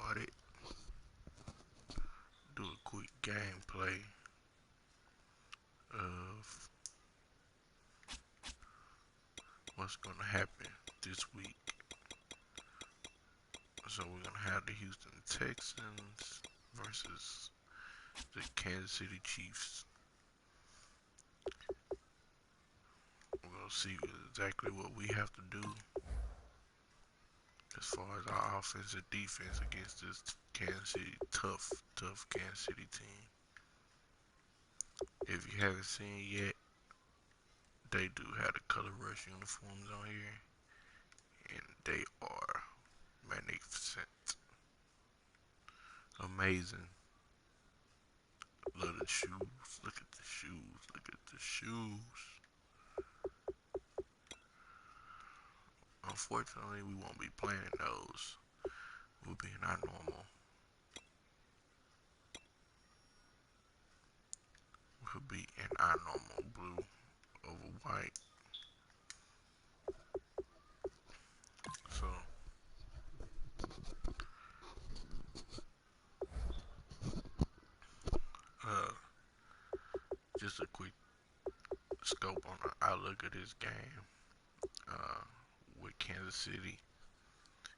started. Do a quick gameplay of what's going to happen this week. So we're going to have the Houston Texans versus the Kansas City Chiefs. We're going to see exactly what we have to do as far as our offense and defense against this Kansas City, tough Kansas City team. If you haven't seen yet, they do have the color rush uniforms on here, and they are magnificent, amazing. Love the shoes. Look at the shoes. Look at the shoes. Unfortunately, we won't be playing those. We'll be in our normal. We'll be in our normal blue over white. So, just a quick scope on the outlook of this game. With Kansas City,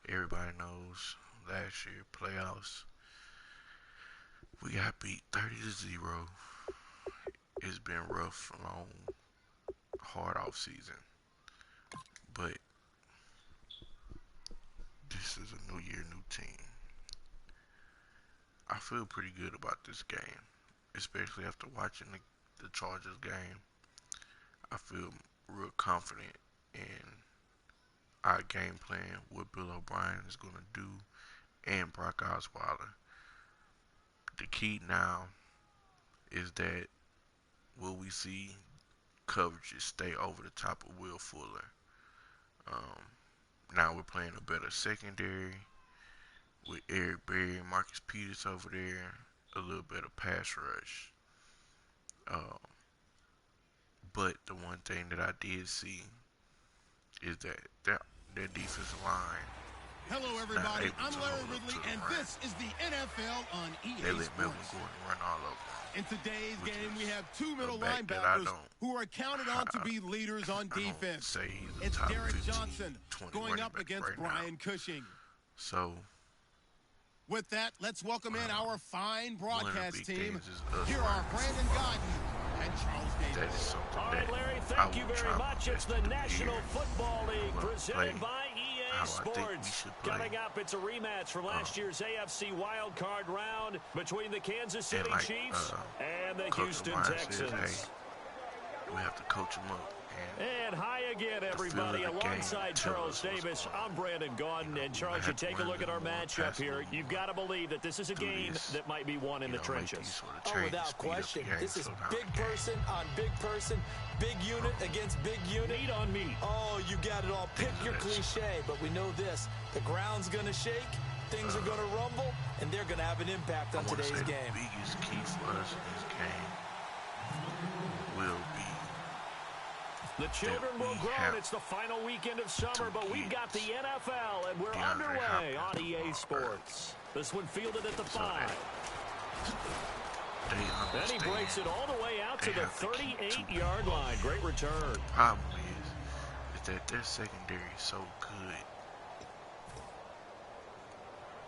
everybody knows last year playoffs, we got beat 30-0. It's been rough, long, hard off season, but this is a new year, new team. I feel pretty good about this game, especially after watching the Chargers game. I feel real confident in our game plan, what Bill O'Brien is going to do, and Brock Osweiler. The key now is that will we see coverages stay over the top of Will Fuller? Now we're playing a better secondary with Eric Berry and Marcus Peters over there, a little better pass rush. But the one thing that I did see is that their defensive line. Hello, everybody. I'm Larry Ridley, and this is the NFL on EA they let Sports. Melvin Gordon run all over them. In today's game, we have two middle linebackers who are counted on to be leaders on defense. It's Derek 15, Johnson going up against Brian Cushing. So, with that, let's welcome in our fine broadcast team. Here are Brandon Godden and Charles Davis. All right, Larry, thank you very much. It's the National Football League presented by EA Sports. Coming up, it's a rematch from last year's AFC wildcard round between the Kansas City Chiefs and the Houston Texans. We have to coach them up. And hi again, everybody. Alongside Charles Davis, I'm Brandon Gaudin. And Charles, you take a look at our matchup here. You've got to believe that this is a game that might be won in the trenches. Oh, without question. This is big person on big person, big unit against big unit. Meat on meat. Oh, you got it all. Pick your cliche, but we know this. The ground's going to shake, things are going to rumble, and they're going to have an impact on today's game. The biggest key for us in this game will be the children will grow. It's the final weekend of summer, but we've got the NFL, and we're underway on EA Sports. This one fielded at the 5. Then he breaks it all the way out to the 38-yard line. Great return. The problem is that their secondary is so good.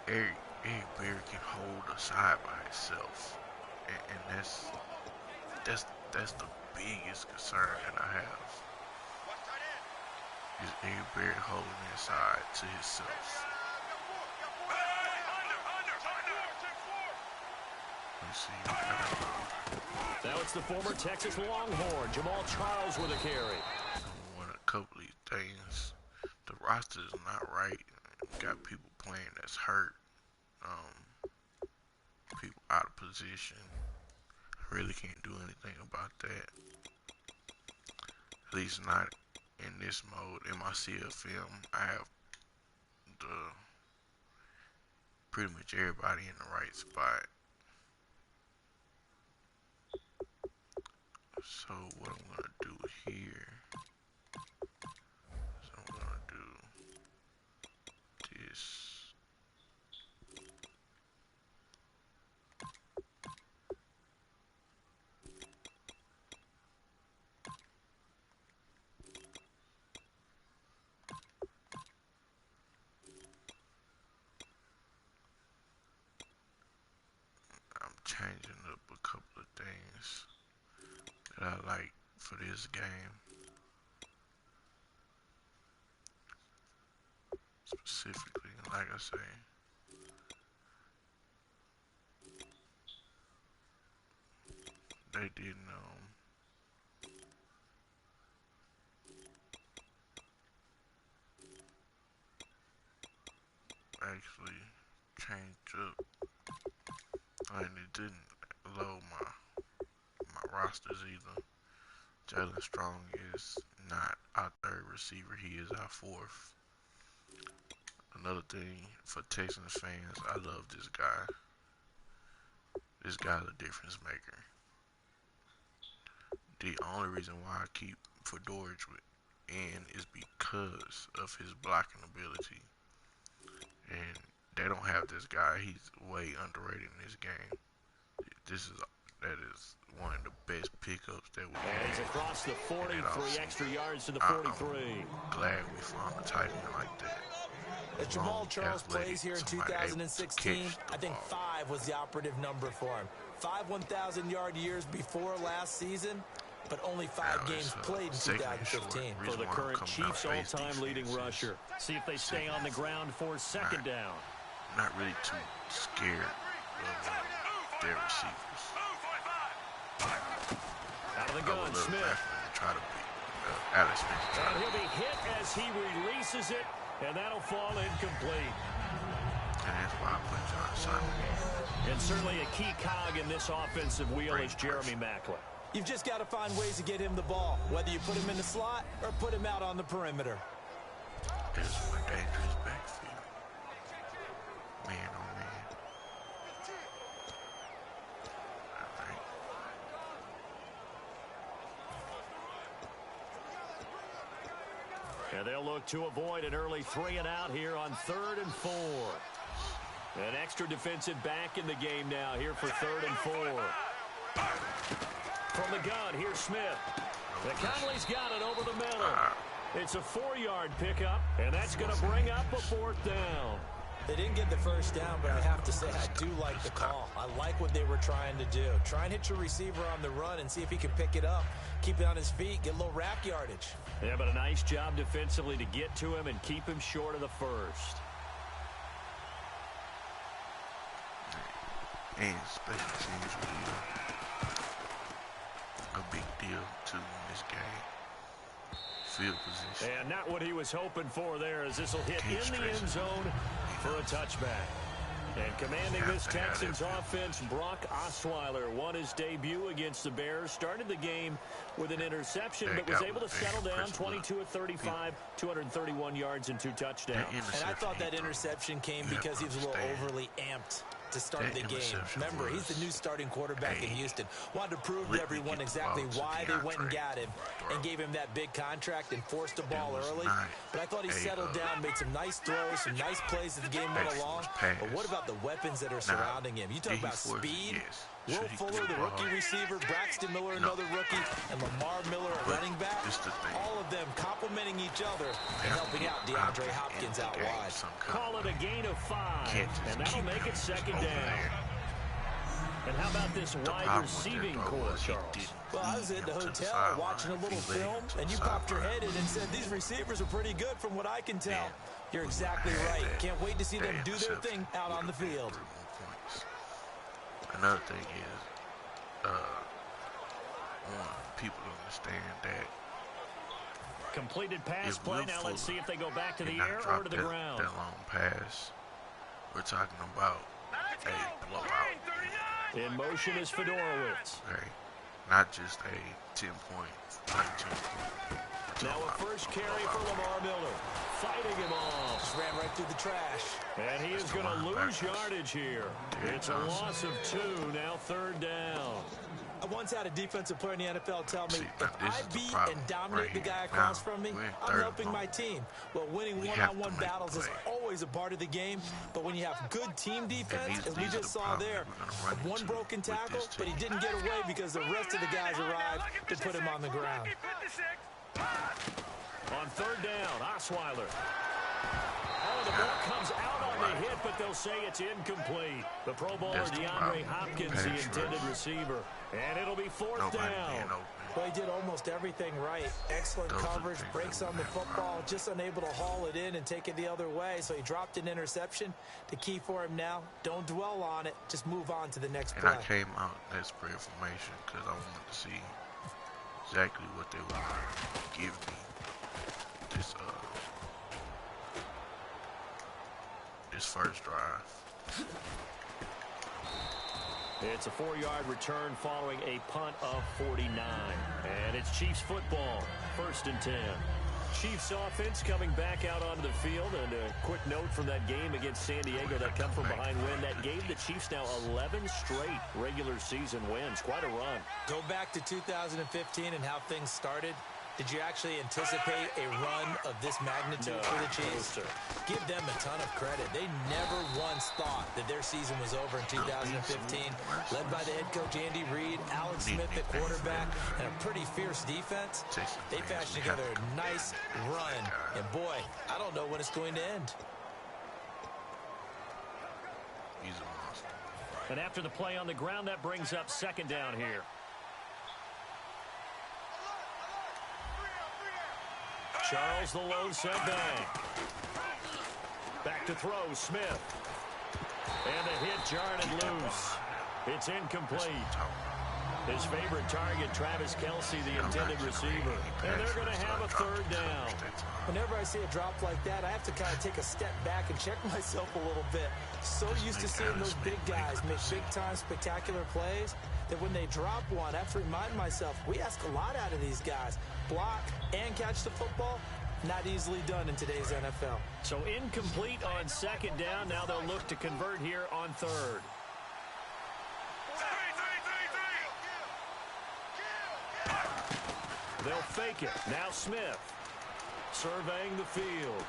Eric Berry can hold a side by himself, and that's the biggest concern that I have. Is Eric Berry holding inside to himself? Let's see. Now it's the former Texas Longhorn, Jamal Charles, with a carry. A couple of these things, the roster is not right. We got people playing that's hurt. People out of position. I really can't do anything about that. At least not in this mode. In my CFM, I have pretty much everybody in the right spot. So what I'm gonna do here is I'm gonna do this. changing up a couple of things that I like for this game. Specifically, like I say, they didn't actually change up, and it didn't load my rosters either. Jalen Strong is not our third receiver; he is our fourth. Another thing for Texans fans, I love this guy. This guy's a difference maker. The only reason why I keep Fedorich in is because of his blocking ability. And they don't have this guy. He's way underrated in this game. That is one of the best pickups that we have. And he's across the 43 extra yards to the 43. I'm glad we found a tight end like that. As Jamal Charles plays here in 2016, I think 5 was the operative number for him. 5 1,000-yard years before last season, but only 5 games played in 2015. For the current Chiefs all-time leading rusher. See if they stay on the ground for second down. I'm not really too scared of their receivers. Out of the gun, Smith. Try to beat Alex Smith. And he'll be hit as he releases it, and that'll fall incomplete. And that's why I put John Simon in. And certainly a key cog in this offensive wheel is Jeremy Maclin. You've just got to find ways to get him the ball, whether you put him in the slot or put him out on the perimeter. This is a dangerous backfield. Man, oh man. All right. And they'll look to avoid an early 3 and out here on 3rd and 4. An extra defensive back in the game now here for 3rd and 4. From the gun, here's Smith. Conley's got it over the middle. It's a 4-yard pickup, and that's going to bring up a 4th down. They didn't get the first down, but I have to say I do like the call. I like what they were trying to do. Try and hit your receiver on the run and see if he can pick it up. Keep it on his feet, get a little rack yardage. Yeah, but a nice job defensively to get to him and keep him short of the first. And special teams really a big deal too in this game. Field position. And not what he was hoping for there, as this will hit in the end zone for a touchback. And commanding this Texans offense, Brock Osweiler won his debut against the Bears. Started the game with an interception, but was able to settle down 22 of 35, 231 yards and 2 touchdowns. And I thought that interception came because he was a little overly amped to start the game. Remember, he's the new starting quarterback in Houston. Wanted to prove to everyone exactly why they went and got him and gave him that big contract and forced the ball early. But I thought he settled down, made some nice throws, some nice plays as the game went along. But what about the weapons that are surrounding him? You talk about speed. Will Fuller, the rookie receiver, Braxton Miller, another rookie, and Lamar Miller, a running back. All of them complimenting each other and helping out DeAndre Hopkins out wide. Call it a gain of 5, and that'll make it second down. And how about this wide receiving core, Charles? Well, I was at the hotel watching a little film, and you popped your head in and said, these receivers are pretty good from what I can tell. You're exactly right. Can't wait to see them do their thing out on the field. Another thing is, people understand that completed pass play. Now let's see if they go back to the air or to the ground. That long pass, we're talking about a blowout. In motion is Fedorowicz. Okay. Not just a 10-point, 19-point. Now a first carry for Lamar Miller. Fighting him off. Just ran right through the trash. And he is going to lose yardage here. It's a loss of 2, now 3rd down. I once had a defensive player in the NFL tell me, if I beat and dominate the guy across from me, I'm helping my team. Well, winning one-on-one battles is always a part of the game, but when you have good team defense, as we just saw there, one broken tackle, but he didn't get away because the rest of the guys arrived to put him on the ground. On 3rd down, Osweiler. Oh, the ball comes out on the hit, but they'll say it's incomplete. The Pro Bowler DeAndre Hopkins, the intended receiver. And it'll be fourth down. Well, he did almost everything right. Excellent coverage, breaks on the football, just unable to haul it in and take it the other way, so he dropped an interception. The key for him now, don't dwell on it, just move on to the next play. And I came out that spread formation because I wanted to see exactly what they were going to give me this first drive. It's a 4-yard return following a punt of 49. And it's Chiefs football, 1st and 10. Chiefs offense coming back out onto the field. And a quick note from that game against San Diego, that come from behind win. That gave the Chiefs now 11 straight regular season wins. Quite a run. Go back to 2015 and how things started. Did you actually anticipate a run of this magnitude for the Chiefs? No, give them a ton of credit. They never once thought that their season was over in 2015. Led by the head coach Andy Reid, Alex Smith at quarterback, and a pretty fierce defense. They fashioned together a nice run. And boy, I don't know when it's going to end. He's a monster. And after the play on the ground, that brings up 2nd down here. Charles, the low setback. Back to throw, Smith. And the hit jarred and loose. It's incomplete. His favorite target, Travis Kelce, the intended receiver. And they're going to have a 3rd down. Whenever I see a drop like that, I have to kind of take a step back and check myself a little bit. So used to seeing those big guys make big-time spectacular plays that when they drop one, I have to remind myself, we ask a lot out of these guys. Block and catch the football, not easily done in today's NFL. So incomplete on 2nd down. Now they'll look to convert here on 3rd. They'll fake it. Now Smith surveying the field.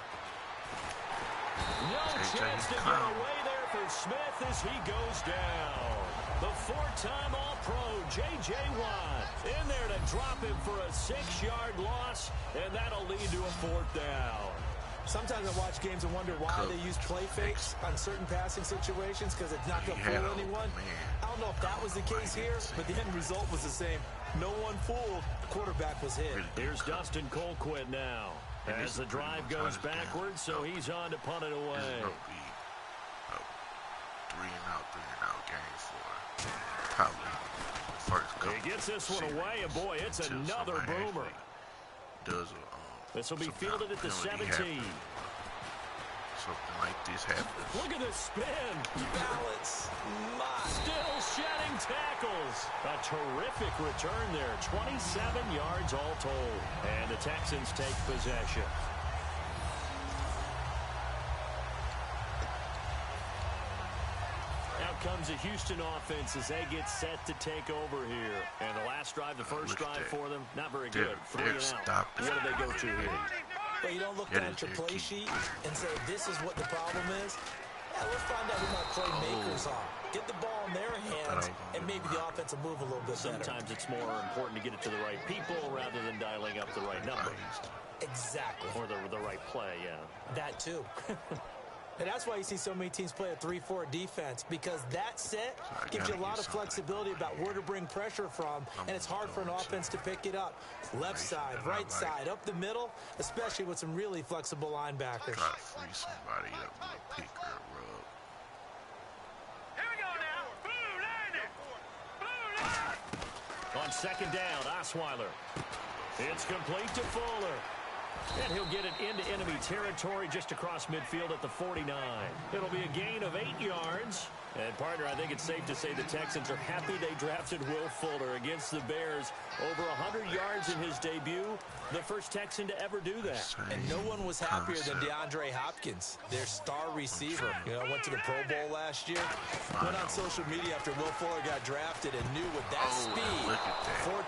No chance to get away there for Smith as he goes down. The 4-time All-Pro, J.J. Watt, in there to drop him for a 6-yard loss, and that'll lead to a 4th down. Sometimes I watch games and wonder why they use play fakes on certain passing situations, because it's not going to fool anyone. I don't know if that was the case here, but the end result was the same. No one fooled. The quarterback was hit. Here's Dustin Colquitt now as the drive goes backwards, so he's on to punt it away. 3-and-out game for probably the first couple. He gets this one away, and boy, it's another boomer. This will be fielded at the 17. Something like this happens. Look at this spin. Balance. Still shedding tackles. A terrific return there. 27 yards all told. And the Texans take possession. Out comes the Houston offense as they get set to take over here. And the last drive, the first drive for them, not very good. 3 and out. What do they go to here? But you don't look down at your play sheet and say, this is what the problem is. Yeah, let's find out who my playmakers are. Get the ball in their hands, and maybe the offense will move a little bit better. Sometimes it's more important to get it to the right people rather than dialing up the right number. Exactly. Or the right play, yeah. That too. And that's why you see so many teams play a 3-4 defense, because that set gives you a lot of flexibility about where to bring pressure from, and it's hard for an offense to pick it up. Left side, right side, up the middle, especially with some really flexible linebackers. Try to free somebody up with a pick or a rub. Here we go now. Blue line. On 2nd down, Osweiler. It's complete to Fuller. And he'll get it into enemy territory just across midfield at the 49. It'll be a gain of 8 yards. And, partner, I think it's safe to say the Texans are happy they drafted Will Fuller against the Bears. Over 100 yards in his debut. The first Texan to ever do that. And no one was happier than DeAndre Hopkins, their star receiver. You know, went to the Pro Bowl last year. Went on social media after Will Fuller got drafted and knew with that speed,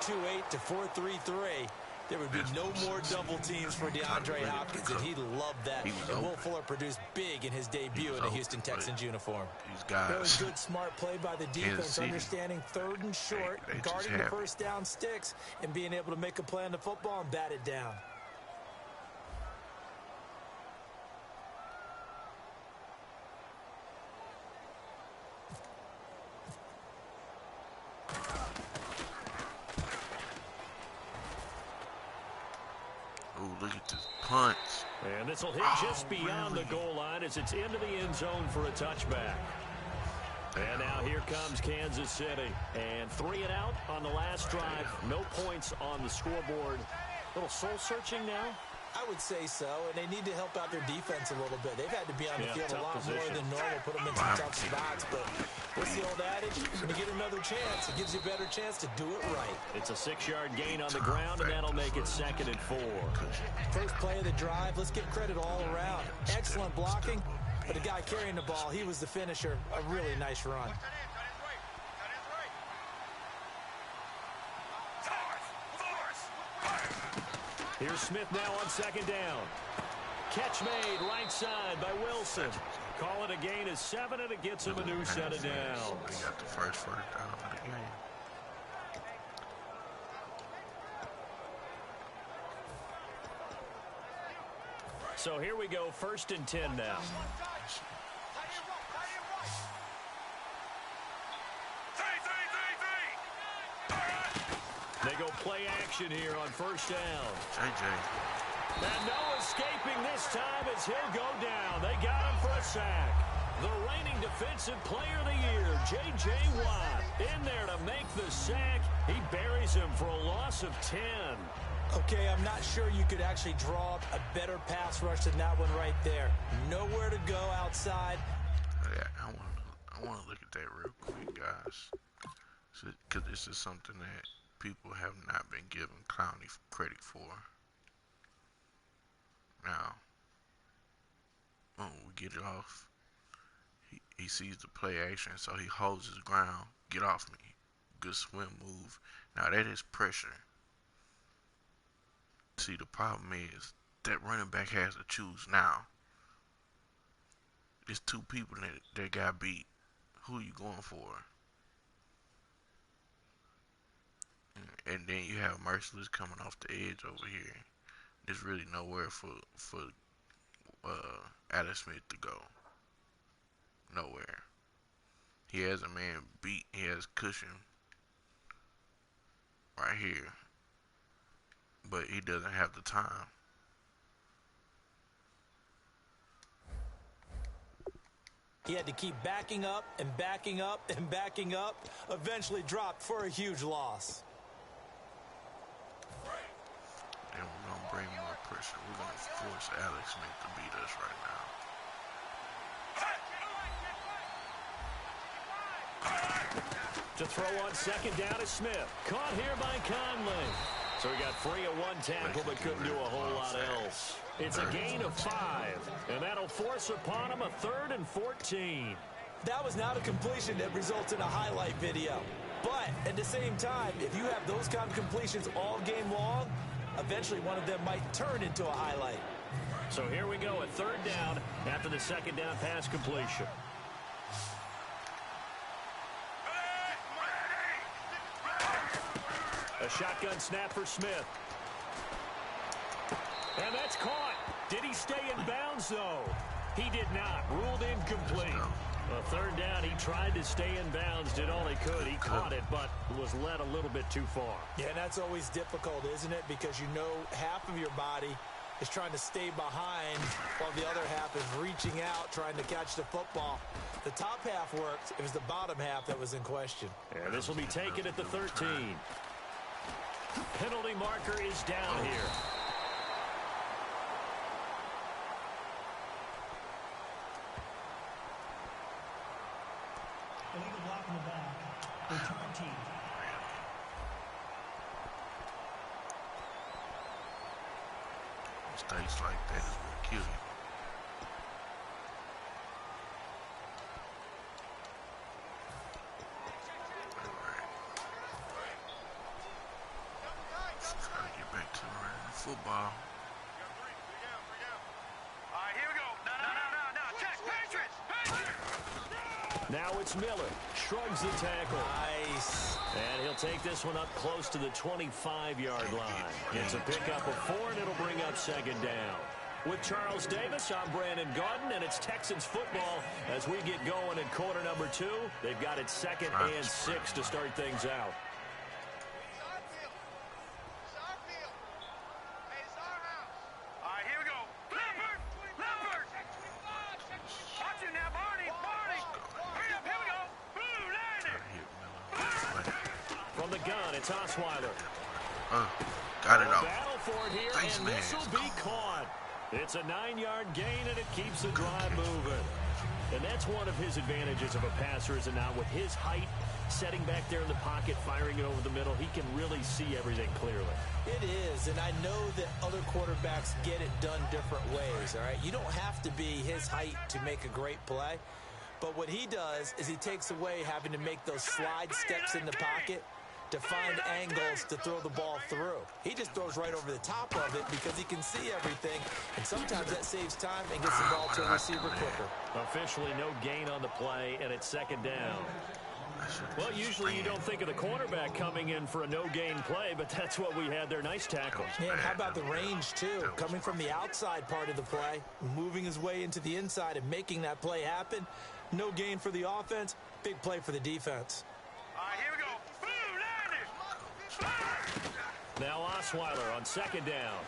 4.28 to 4.33, there would be no more double teams for DeAndre Hopkins, and he loved that. And Will Fuller produced big in his debut in a Houston Texans uniform. That was good, smart play by the defense, understanding 3rd and short, guarding the first down sticks, and being able to make a play on the football and bat it down. look at this punch. And this will hit just beyond the goal line as it's into the end zone for a touchback. And now here comes Kansas City. And 3 and out on the last drive. No points on the scoreboard. A little soul-searching now? I would say so, and they need to help out their defense a little bit. They've had to be on the field a lot more than normal, put them in some tough spots. But what's the old adage? When you get another chance, it gives you a better chance to do it right. It's a 6-yard gain on the ground, and that'll make it 2nd and 4. First play of the drive, let's give credit all around. Excellent blocking, but the guy carrying the ball, he was the finisher. A really nice run. Here's Smith now on 2nd down. Catch made right side by Wilson. Call it a gain of 7, and it gets him a new set of downs. They got the first down of the game. So here we go, 1st and 10 now. They go play action here on 1st down. JJ. And no escaping this time as he'll go down. They got him for a sack. The reigning defensive player of the year, J.J. Watt, in there to make the sack. He buries him for a loss of 10. Okay, I'm not sure you could actually draw up a better pass rush than that one right there. Nowhere to go outside. Yeah, I want to look at that real quick, guys. Because this is something that people have not been giving Clowney credit for. Now, when we get it off, he sees the play action, so he holds his ground. Get off me. Good swim move. Now, that is pressure. See, the problem is that running back has to choose now. There's 2 people that got beat. Who are you going for? And then you have Merciless coming off the edge over here. There's really nowhere for Alex Smith to go. Nowhere. He has a man beat. He has cushion right here. But he doesn't have the time. He had to keep backing up and backing up and backing up. Eventually dropped for a huge loss. And we're going to bring more pressure. We're going to force Alex Smith to beat us right now. To throw on 2nd down is Smith. Caught here by Conley. So he got free of 1 tackle but couldn't do a whole lot else. It's a gain of 5, and that'll force upon him a 3rd and 14. That was not a completion that results in a highlight video. But at the same time, if you have those kind of completions all game long, eventually one of them might turn into a highlight. So here we go, a 3rd down after the 2nd down pass completion. A shotgun snap for Smith. And that's caught. Did he stay in bounds, though? He did not. Ruled incomplete. A 3rd down, he tried to stay in bounds, did all he could. He caught it, but was led a little bit too far. Yeah, and that's always difficult, isn't it? Because you know half of your body is trying to stay behind while the other half is reaching out, trying to catch the football. The top half worked. It was the bottom half that was in question. And this will be taken at the 13. Penalty marker is down here. Illegal block in the back. Return team. Mistakes like that is what kill you. Trying to get back to football. All right, here we go. No. Check. Patriots. Now it's Miller. Shrugs the tackle. Nice. And he'll take this one up close to the 25-yard line. It's a pickup of 4, and it'll bring up 2nd down. With Charles Davis, I'm Brandon Gaudin, and it's Texans football as we get going in quarter number 2. They've got it 2nd and 6 to start things out. gun. It's Osweiler. Got it off. Battle for it here, Thanks, and this will be caught. It's a 9-yard gain, and it keeps the drive moving. And that's one of his advantages of a passer, is it not? With his height, setting back there in the pocket, firing it over the middle, he can really see everything clearly. It is, and I know that other quarterbacks get it done different ways, all right? You don't have to be his height to make a great play, but what he does is he takes away having to make those slide steps in the pocket to find angles to throw the ball through. He just throws right over the top of it because he can see everything, and sometimes that saves time and gets the ball to a receiver quicker. Officially no gain on the play, and it's second down. Well, usually you don't think of the cornerback coming in for a no-gain play, but that's what we had there. Nice tackle. Man, how about the range, too? Coming from the outside part of the play, moving his way into the inside and making that play happen. No gain for the offense, big play for the defense. All right, here we go. Now Osweiler on second down.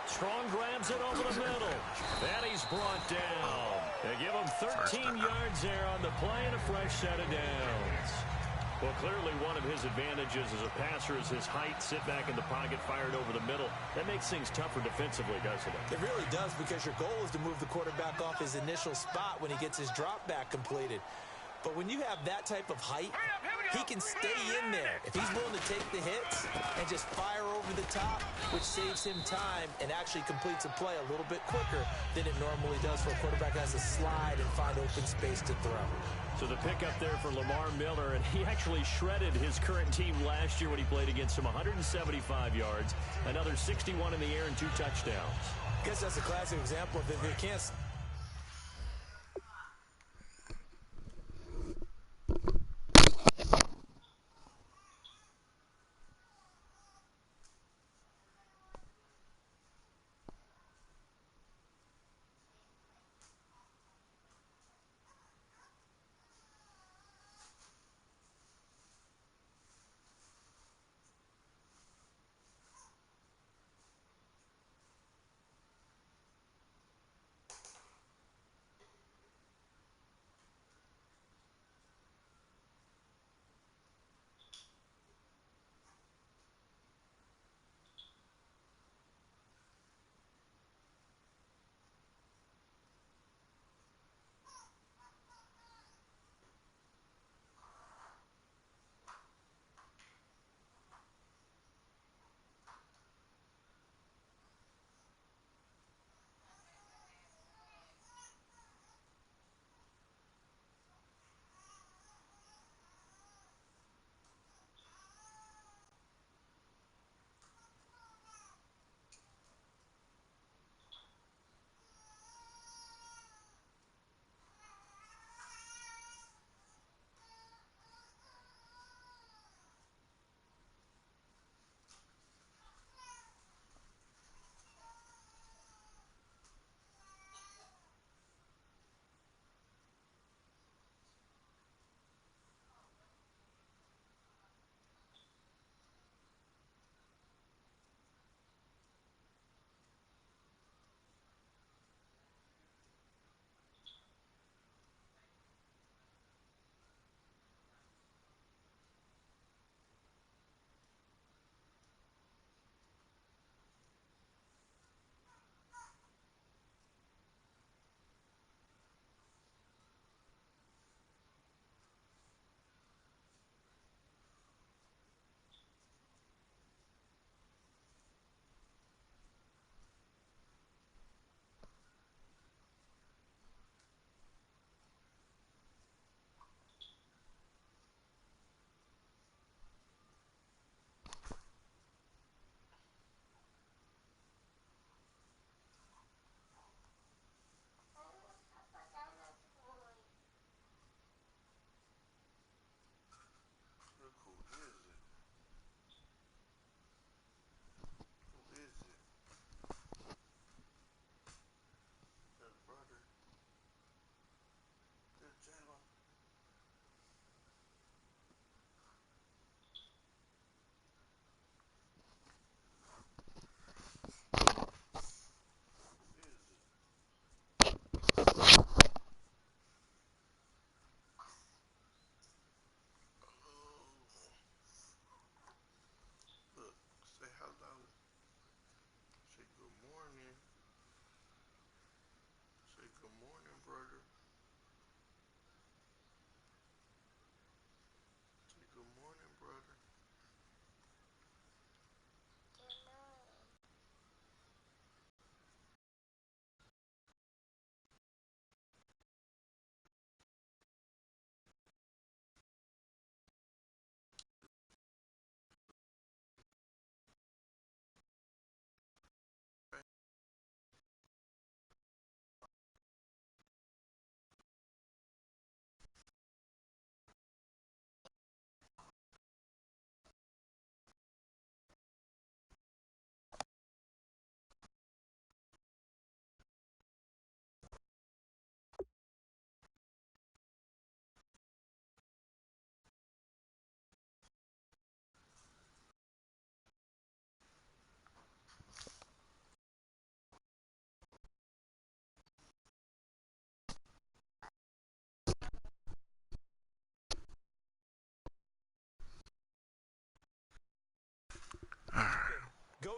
Strong grabs it over the middle. And he's brought down. They give him 13 yards there on the play and a fresh set of downs. Well, clearly one of his advantages as a passer is his height. Sit back in the pocket, fired over the middle. That makes things tougher defensively, doesn't it? It really does, because your goal is to move the quarterback off his initial spot when he gets his drop back completed. But when you have that type of height, he can stay in there if he's willing to take the hits and just fire over the top, which saves him time and actually completes a play a little bit quicker than it normally does for a quarterback who has to slide and find open space to throw. So the pickup there for Lamar Miller, and he actually shredded his current team last year when he played against them. 175 yards, another 61 in the air, and 2 touchdowns. I guess that's a classic example of if you can't...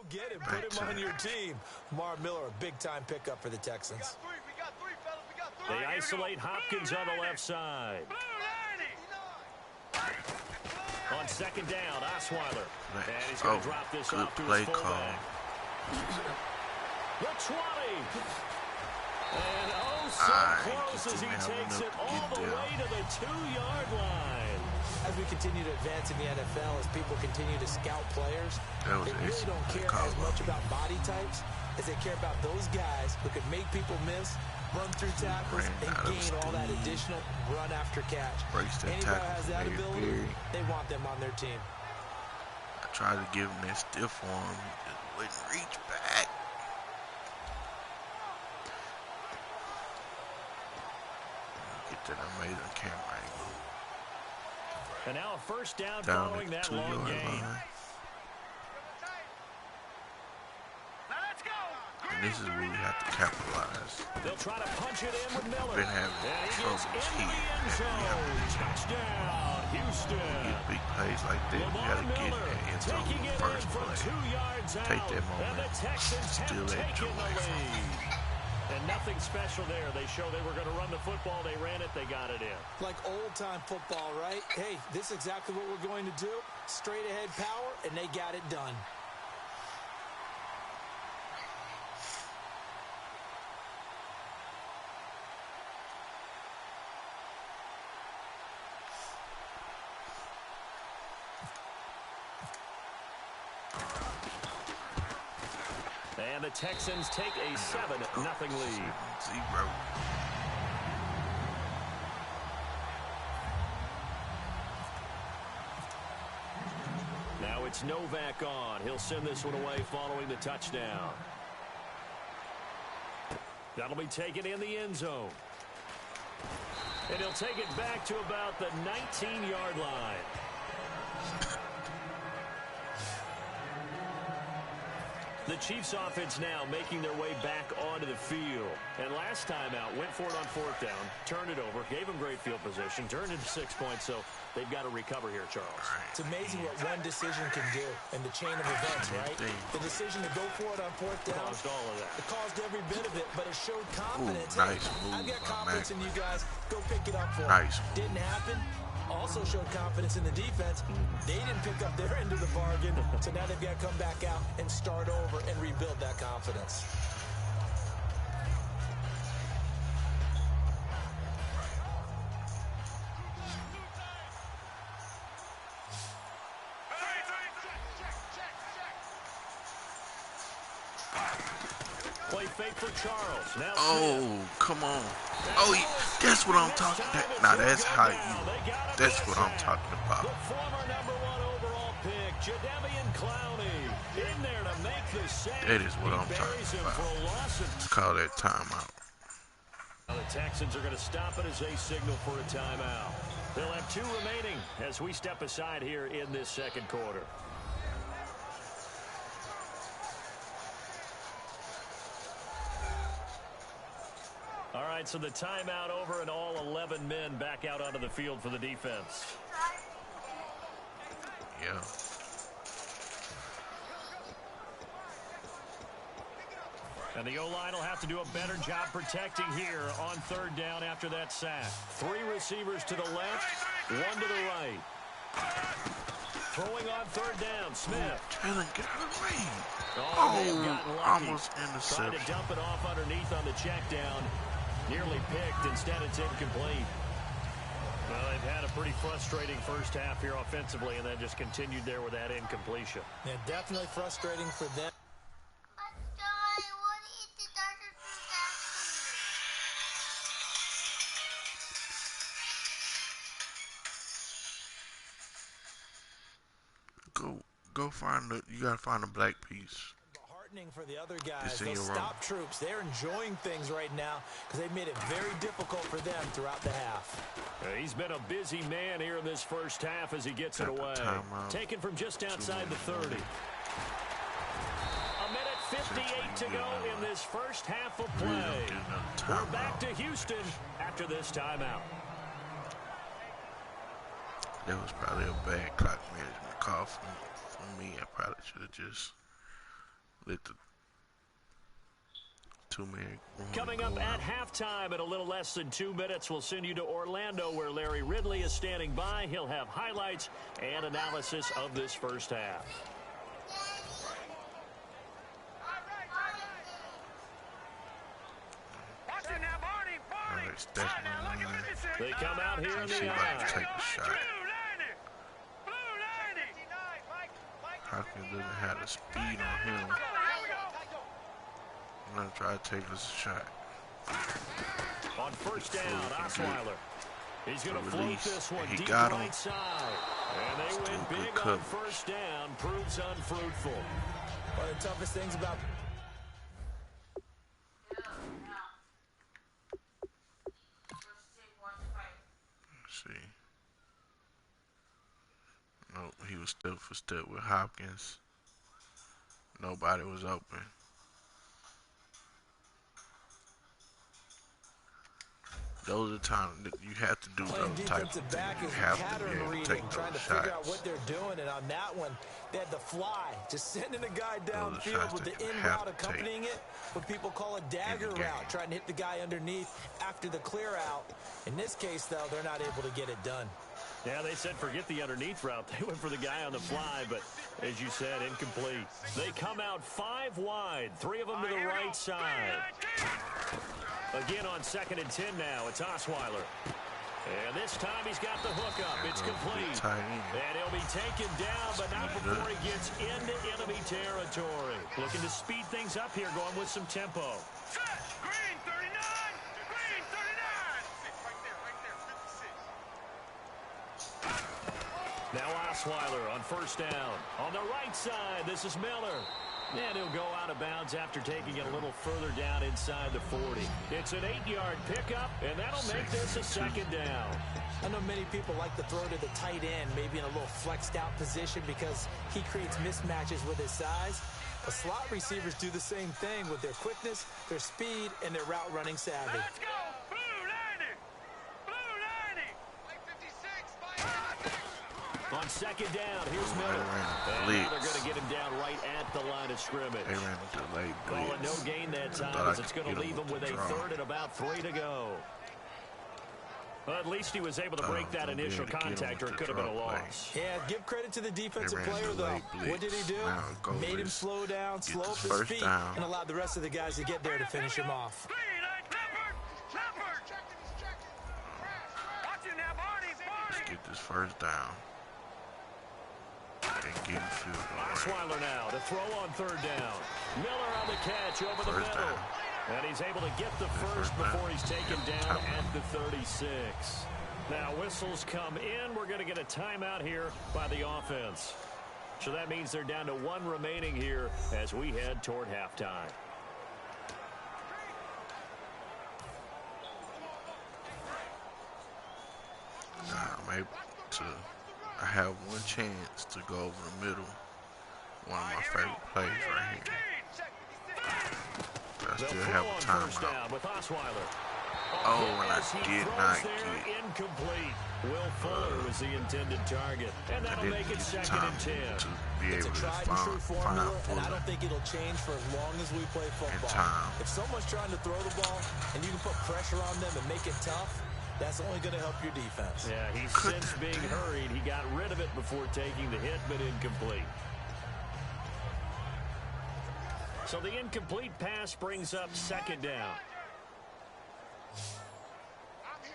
Go get him. Put him on your team. Mar Miller, a big-time pickup for the Texans. We got three, fellas. We got three. They isolate Hopkins on the left side. On second down, Osweiler. And he's going to drop this off to his fullback. The 20. And so close as he takes it all the way to the 2-yard line. As we continue to advance in the NFL, as people continue to scout players, they really don't care as much about body types as they care about those guys who can make people miss, run through tackles, and gain all that additional run after catch. Anybody has that ability, they want them on their team. I tried to give him that stiff arm, he just wouldn't reach back. Get that amazing camera angle. And now a first down following that long gain. And this is where we have to capitalize. They'll try to punch it in with Miller. We've been having troubles here. Touchdown, Houston. Get big plays like that. We got to get in that end zone in the first play. Take that moment. Steal that joint. And nothing special there. They show they were going to run the football. They ran it. They got it in. Like old-time football, right? Hey, this is exactly what we're going to do. Straight ahead power, and they got it done. And the Texans take a 7-0 lead. 7-0. Now it's Novak on. He'll send this one away following the touchdown. That'll be taken in the end zone. And he'll take it back to about the 19-yard line. The Chiefs offense now making their way back onto the field. And last time out, went for it on fourth down, turned it over, gave them great field position, turned it to 6 points, so they've got to recover here, Charles. It's amazing what one decision can do in the chain of events, right? The decision to go for it on fourth down. Caused all of that. It caused every bit of it, but it showed confidence. Ooh, nice move. I've got confidence in you guys. Go pick it up for nice them. Didn't happen. Also showed confidence in the defense. They didn't pick up their end of the bargain, so now they've got to come back out and start over and rebuild that confidence. Play fake for Charles. Now come on. Oh, that's what I'm talking about. Now, that's how you, that's what I'm talking about. The former number 1 overall pick, Jadeveon Clowney, in there to make the save. That is what I'm talking about. Let's call that timeout. Now the Texans are going to stop it as they signal for a timeout. They'll have 2 remaining as we step aside here in this second quarter. All right, so the timeout over and all 11 men back out onto the field for the defense. Yeah. And the O-line will have to do a better job protecting here on third down after that sack. 3 receivers to the left, 1 to the right. Throwing on third down, Smith. Taylor, get out of the way. Almost intercepted. Trying to dump it off underneath on the check down. Nearly picked. Instead, it's incomplete. Well, they've had a pretty frustrating first half here offensively, and then just continued there with that incompletion. Yeah, definitely frustrating for them. Go find you gotta find a black piece. For the other guys, those stop troops, they're enjoying things right now because they've made it very difficult for them throughout the half. He's been a busy man here in this first half as he gets it away. Taken from just outside the 30. 1:58 to go in this first half of play. We're back to Houston after this timeout. That was probably a bad clock management call from me. I probably should have just let the two-man Coming up at halftime in a little less than 2 minutes, we'll send you to Orlando where Larry Ridley is standing by. He'll have highlights and analysis of this first half. They come out here in the eye. Take a shot. Hopkins doesn't have the speed on him. I'm going to try to take this shot. On first down, Osweiler. He's going to float this one deep got right side. And they win big on first down. Proves unfruitful. One of the toughest things about... Let's see. Nope, he was step for step with Hopkins. Nobody was open. Those are times that you have to do those types of things. You have to be able to take trying to those figure out shots. what they're doing, and on that one, they had the fly, just sending a guy downfield with the in route accompanying it, what people call a dagger route, trying to hit the guy underneath after the clear out. In this case, though, they're not able to get it done. Yeah, they said forget the underneath route. They went for the guy on the fly, but as you said, incomplete. They come out 5 wide, 3 of them to the right side. Again on 2nd and 10 now. It's Osweiler. And this time he's got the hook up. It's complete. And he'll be taken down, but not before he gets into enemy territory. Looking to speed things up here, going with some tempo. Green 39! Green 39! Now Osweiler on first down. On the right side, this is Miller. And he'll go out of bounds after taking it a little further down inside the 40. It's an 8-yard pickup, and that'll make this a 2nd down. I know many people like to throw to the tight end, maybe in a little flexed out position because he creates mismatches with his size. But slot receivers do the same thing with their quickness, their speed, and their route running savvy. Let's go! Blue 90! Blue 90! Like 56, on 2nd down, here's Miller. And now they're going to get him down right at the line of scrimmage. They ran a delayed blitz. Call it no gain that time as it's going to leave him with a 3rd and about 3 to go. Well, at least he was able to break that initial contact, or it could have been a loss. Yeah, give credit to the defensive player, though. What did he do? Made him slow down, slow up his feet, and allowed the rest of the guys to get there to finish him off. Let's get this first down. And get field goal. Osweiler now to throw on 3rd down. Miller on the catch over the middle. Down. And he's able to get the first before he's taken down at the 36. Now whistles come in. We're going to get a timeout here by the offense. So that means they're down to 1 remaining here as we head toward halftime. I'm able to. I have one chance to go over the middle. One of my favorite plays right here. I still have a timeout. With Osweiler. Oh, and I did not get incomplete. Will Fuller was the intended target, and that'll make it 2nd and 10. To be able it's a tried and true formula, and I don't think it'll change for as long as we play football. If someone's trying to throw the ball and you can put pressure on them and make it tough, that's only going to help your defense. Yeah, he's since being hurried. He got rid of it before taking the hit, but incomplete. So the incomplete pass brings up 2nd down.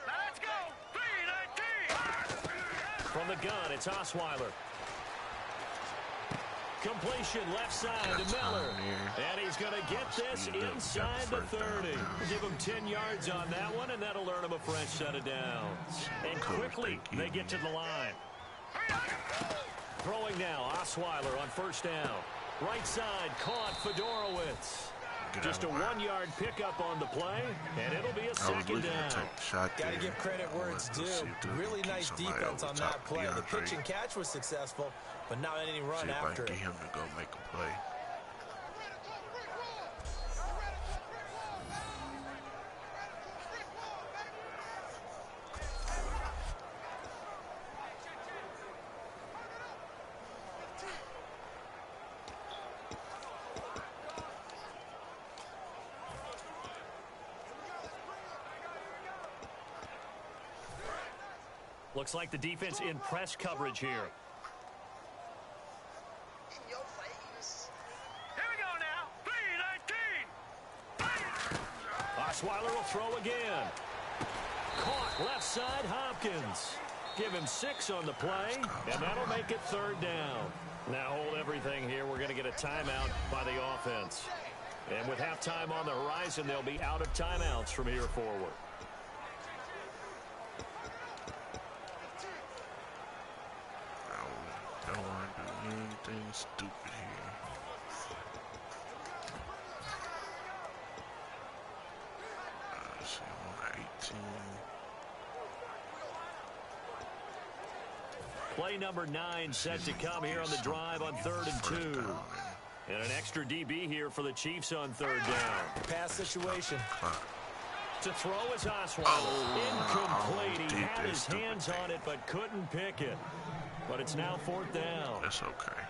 Let's go! 3-19! From the gun, it's Osweiler. Completion left side to Miller. And he's going to get this inside the 30. Give him 10 yards on that one, and that'll earn him a fresh set of downs. And quickly, they get to the line. Throwing now, Osweiler on 1st down. Right side, caught Fedorowicz. Just a 1-yard pickup on the play, and it'll be a 2nd down. Got to give credit where it's due. Really nice defense on that play. The pitch and catch was successful, but not any run after it. Get him to go make a play. Looks like the defense in press coverage here. Here we go now. 3-19. Osweiler will throw again. Caught left side, Hopkins. Give him 6 on the play, and that'll make it 3rd down. Now hold everything here. We're going to get a timeout by the offense. And with halftime on the horizon, they'll be out of timeouts from here forward. I don't want to do anything stupid here. Let's see, I'm on 18. Play number 9 set to come here on the drive on 3rd and 2. And an extra DB here for the Chiefs on 3rd down. Pass situation. To throw is Osweiler. Incomplete. He had his hands on it but couldn't pick it. But it's now 4th down. That's okay.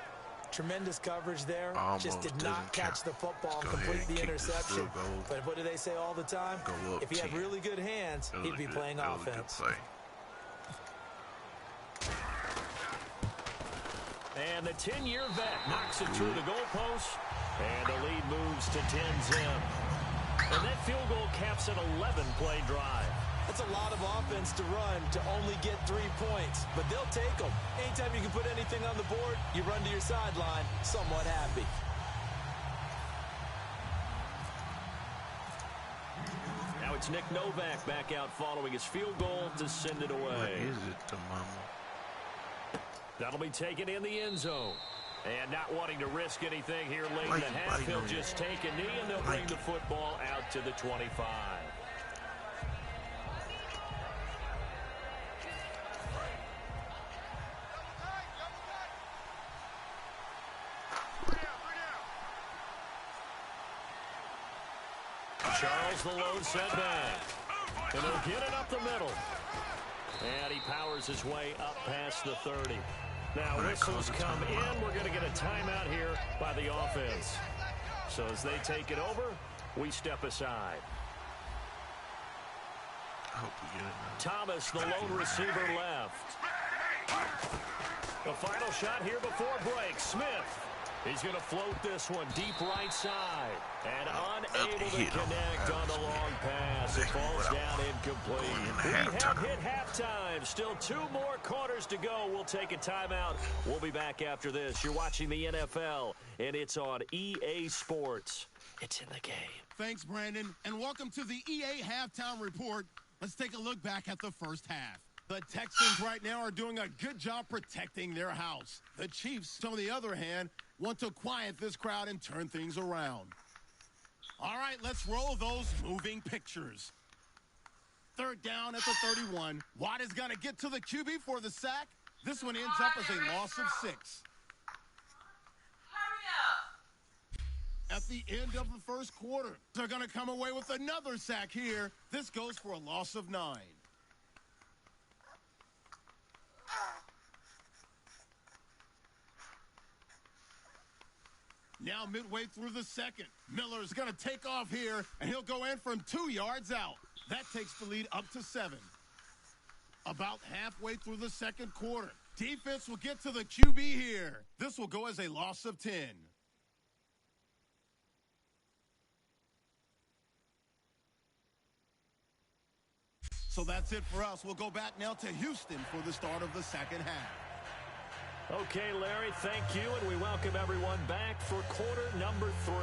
Tremendous coverage there. Almost just did not catch the football and go complete the kick interception. This but what do they say all the time? Go up If he had 10. really good hands, he'd be playing offense. And the 10-year vet knocks it through the goalpost. And the lead moves to 10-zip. And that field goal caps an 11-play drive. That's a lot of offense to run to only get 3 points. But they'll take them. Anytime you can put anything on the board, you run to your sideline somewhat happy. Now it's Nick Novak back out following his field goal to send it away. What is it, the mama? That'll be taken in the end zone. And not wanting to risk anything here late in the half, he'll just take a knee and they'll bring the football out to the 25. Charles the low setback. And they'll get it up the middle. And he powers his way up past the 30. Now whistles come in. We're going to get a timeout here by the offense. So as they take it over, we step aside. I hope we get it. Thomas, the lone receiver, left. The final shot here before break. Smith. He's going to float this one deep right side. And unable to connect on the long pass. It falls down incomplete. We have hit halftime. Still 2 more quarters to go. We'll take a timeout. We'll be back after this. You're watching the NFL, and it's on EA Sports. It's in the game. Thanks, Brandon, and welcome to the EA Halftime Report. Let's take a look back at the first half. The Texans right now are doing a good job protecting their house. The Chiefs, on the other hand, want to quiet this crowd and turn things around. All right, let's roll those moving pictures. 3rd down at the 31. Watt is going to get to the QB for the sack. This one ends up as a loss of 6. At the end of the first quarter, they're going to come away with another sack here. This goes for a loss of 9. Now midway through the second, Miller's going to take off here, and he'll go in from 2 yards out. That takes the lead up to 7. About halfway through the second quarter, defense will get to the QB here. This will go as a loss of 10. So that's it for us. We'll go back now to Houston for the start of the second half. Okay, Larry, thank you, and we welcome everyone back for quarter number 3.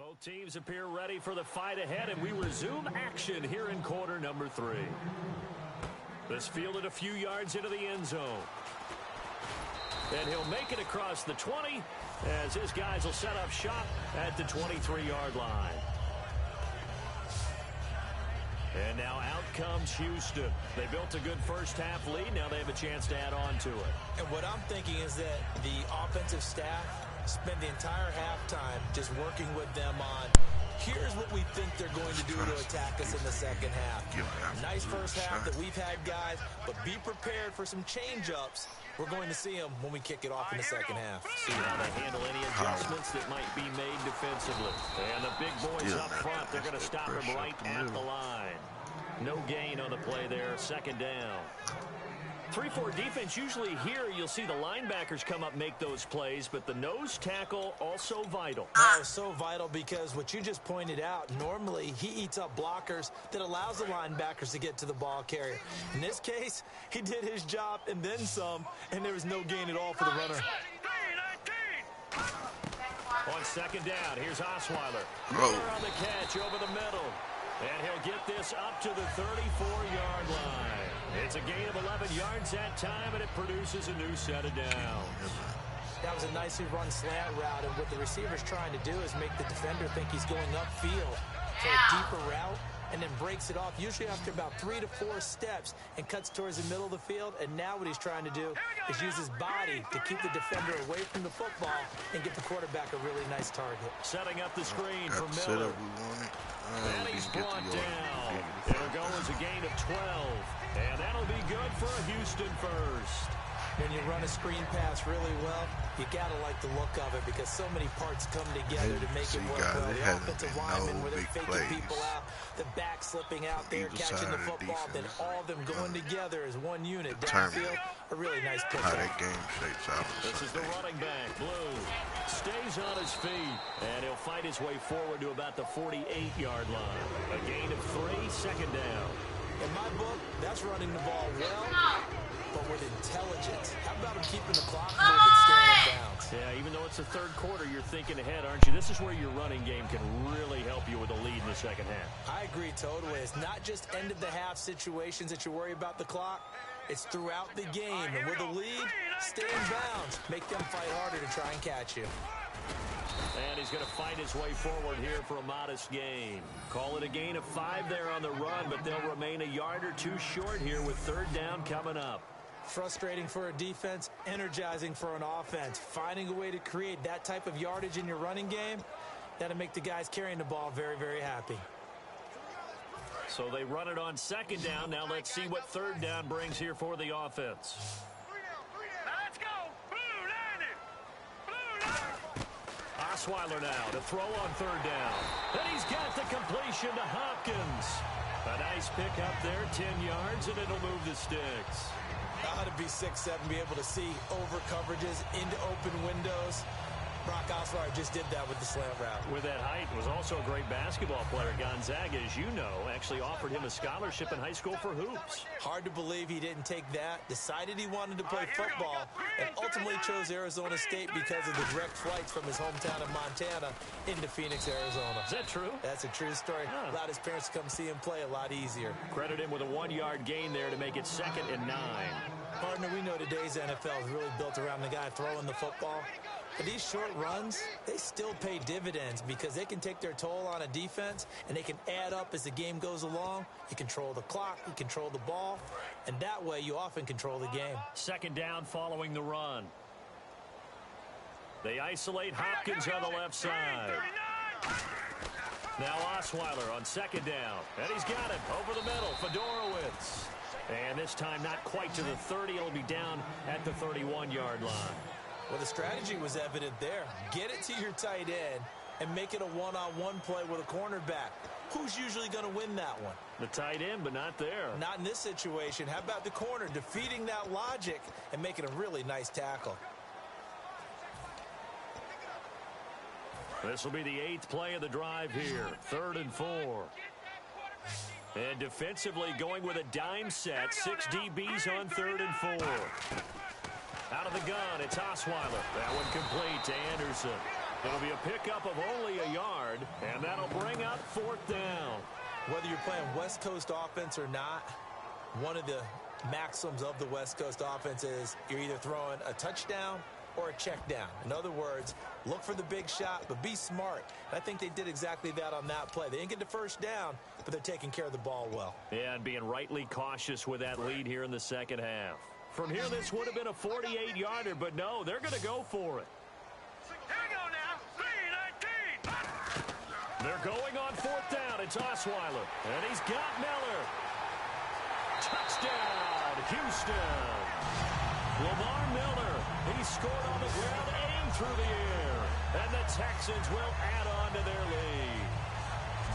Both teams appear ready for the fight ahead, and we resume action here in quarter number 3. This fielded a few yards into the end zone. And he'll make it across the 20 as his guys will set up shop at the 23-yard line. And now out comes Houston. They built a good first-half lead. Now they have a chance to add on to it. And what I'm thinking is that the offensive staff spend the entire halftime just working with them on, here's what we think they're going to do to attack us in the second half. Nice first half that we've had, guys, but be prepared for some change-ups. We're going to see them when we kick it off in the second half. See how they handle any adjustments that might be made defensively. And the big boys up front, they're going to stop him right at the line. No gain on the play there, second down. 3-4 defense, usually here you'll see the linebackers come up make those plays, but the nose tackle also vital. Oh, so vital because what you just pointed out, normally he eats up blockers that allows the linebackers to get to the ball carrier. In this case, he did his job and then some, and there was no gain at all for the runner. On second down, here's Osweiler. Miller on the catch over the middle. And he'll get this up to the 34-yard line. It's a gain of 11 yards that time, and it produces a new set of downs. That was a nicely run slant route, and what the receiver's trying to do is make the defender think he's going upfield for a deeper route, and then breaks it off, usually after about 3 to 4 steps, and cuts towards the middle of the field. And now what he's trying to do is use his body to keep the defender away from the football and get the quarterback a really nice target. Setting up the screen for Miller. And he's brought down. It'll go as a gain of 12. And that'll be good for a Houston first. When you run a screen pass really well, you got to like the look of it because so many parts come together to make it work well. The offensive linemen where they're faking people out, the back slipping out there, catching the football, then all of them going together as one unit downfield. A really nice pickup. This is the running back, Blue. Stays on his feet, and he'll fight his way forward to about the 48-yard line. A gain of 3, second down. In my book, that's running the ball well, but with intelligence. How about him keeping the clock moving, staying in bounds? Yeah, even though it's the third quarter, you're thinking ahead, aren't you? This is where your running game can really help you with a lead in the second half. I agree totally. It's not just end-of-the-half situations that you worry about the clock. It's throughout the game. And with a lead, stay in bounds. Make them fight harder to try and catch you. And he's going to fight his way forward here for a modest gain. Call it a gain of 5 there on the run, but they'll remain a yard or 2 short here with third down coming up. Frustrating for a defense, energizing for an offense. Finding a way to create that type of yardage in your running game, that'll make the guys carrying the ball very, very happy. So they run it on second down. Now let's see what third down brings here for the offense. Let's go. Osweiler now to throw on third down. And he's got the completion to Hopkins. A nice pick up there, 10 yards, and it'll move the sticks. Ought to be 6'7", be able to see over coverages into open windows. Brock Osweiler just did that with the slant route. With that height, was also a great basketball player. Gonzaga, as you know, actually offered him a scholarship in high school for hoops. Hard to believe he didn't take that, decided he wanted to play football, and ultimately chose Arizona State because of the direct flights from his hometown of Montana into Phoenix, Arizona. Is that true? That's a true story. Allowed his parents to come see him play a lot easier. Credit him with a 1-yard gain there to make it 2nd and 9. Partner, we know today's NFL is really built around the guy throwing the football. But these short runs, they still pay dividends because they can take their toll on a defense and they can add up as the game goes along. You control the clock, you control the ball, and that way you often control the game. Second down following the run. They isolate Hopkins on the left side. Now Osweiler on second down. And he's got it over the middle. Fedorowicz. And this time not quite to the 30. It'll be down at the 31-yard line. Well, the strategy was evident there. Get it to your tight end and make it a one-on-one play with a cornerback. Who's usually going to win that one? The tight end, but not there. Not in this situation. How about the corner defeating that logic and making a really nice tackle? This will be the 8th play of the drive here. 3rd and 4. And defensively going with a dime set. 6 DBs on 3rd and 4. Out of the gun, it's Osweiler. That one complete to Anderson. It'll be a pickup of only a yard, and that'll bring up 4th down. Whether you're playing West Coast offense or not, one of the maxims of the West Coast offense is you're either throwing a touchdown or a check down. In other words, look for the big shot, but be smart. And I think they did exactly that on that play. They didn't get the first down, but they're taking care of the ball well. Yeah, and being rightly cautious with that lead here in the second half. From here, this would have been a 48-yarder, but no, they're going to go for it. Here we go now. 3-19. They're going on 4th down. It's Osweiler, and he's got Miller. Touchdown, Houston. Lamar Miller, he scored on the ground, aimed through the air, and the Texans will add on to their lead.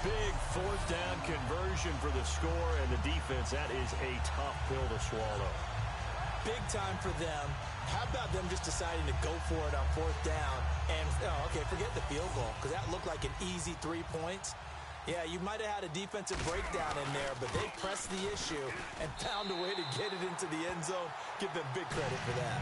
Big 4th down conversion for the score, and the defense, that is a tough pill to swallow. Big time for them. How about them just deciding to go for it on 4th down and, okay, forget the field goal, because that looked like an easy 3 points. Yeah, you might have had a defensive breakdown in there, but they pressed the issue and found a way to get it into the end zone. Give them big credit for that.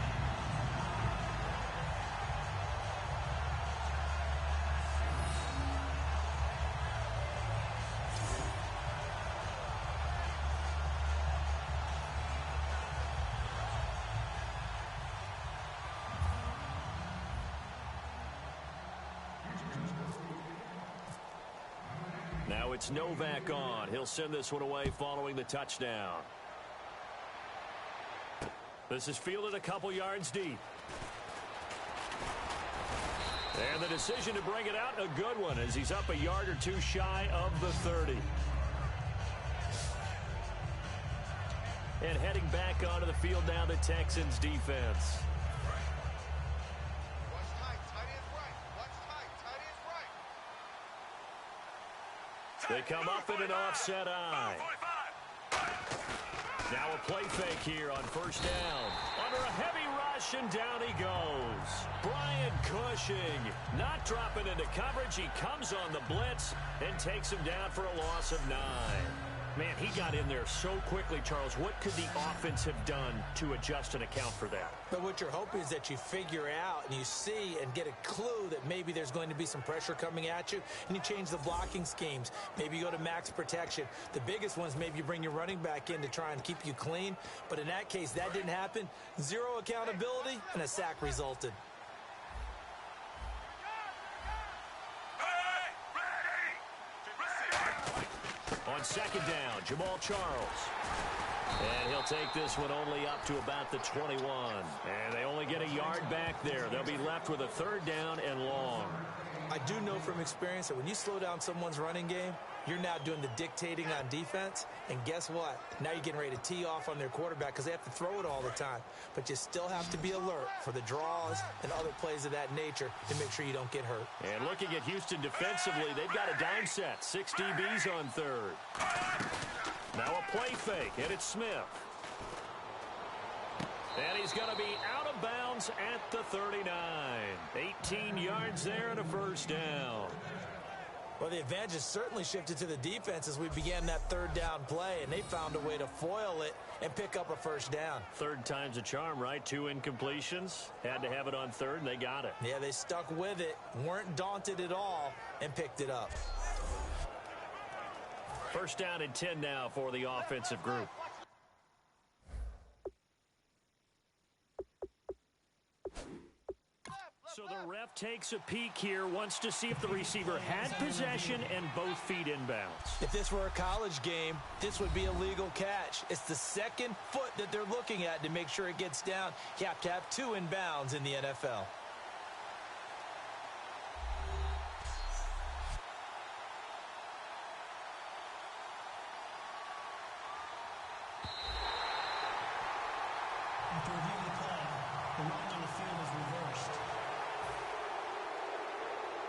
Now it's Novak on. He'll send this one away following the touchdown. This is fielded a couple yards deep. And the decision to bring it out, a good one, as he's up a yard or two shy of the 30. And heading back onto the field now, the Texans defense. They come up in an offset eye. Now a play fake here on 1st down. Under a heavy rush, and down he goes. Brian Cushing not dropping into coverage. He comes on the blitz and takes him down for a loss of 9. Man, he got in there so quickly, Charles. What could the offense have done to adjust and account for that? But what you're hoping is that you figure out and you see and get a clue that maybe there's going to be some pressure coming at you, and you change the blocking schemes. Maybe you go to max protection. The biggest ones, maybe you bring your running back in to try and keep you clean. But in that case, that didn't happen. Zero accountability, and a sack resulted. On 2nd down, Jamal Charles. And he'll take this one only up to about the 21. And they only get a yard back there. They'll be left with a 3rd down and long. I do know from experience that when you slow down someone's running game, you're now doing the dictating on defense. And guess what? Now you're getting ready to tee off on their quarterback because they have to throw it all the time. But you still have to be alert for the draws and other plays of that nature to make sure you don't get hurt. And looking at Houston defensively, they've got a dime set. 6 DBs on 3rd. Now a play fake, and it's Smith. And he's going to be out of bounds at the 39. 18 yards there and a 1st down. Well, the advantage has certainly shifted to the defense as we began that 3rd down play, and they found a way to foil it and pick up a 1st down. 3rd time's a charm, right? 2 incompletions. Had to have it on 3rd, and they got it. Yeah, they stuck with it, weren't daunted at all, and picked it up. 1st down and 10 now for the offensive group. So the ref takes a peek here, wants to see if the receiver had possession and both feet inbounds. If this were a college game, this would be a legal catch. It's the 2nd foot that they're looking at to make sure it gets down. You have to have 2 inbounds in the NFL. After reviewing the play, the line on the field is reversed.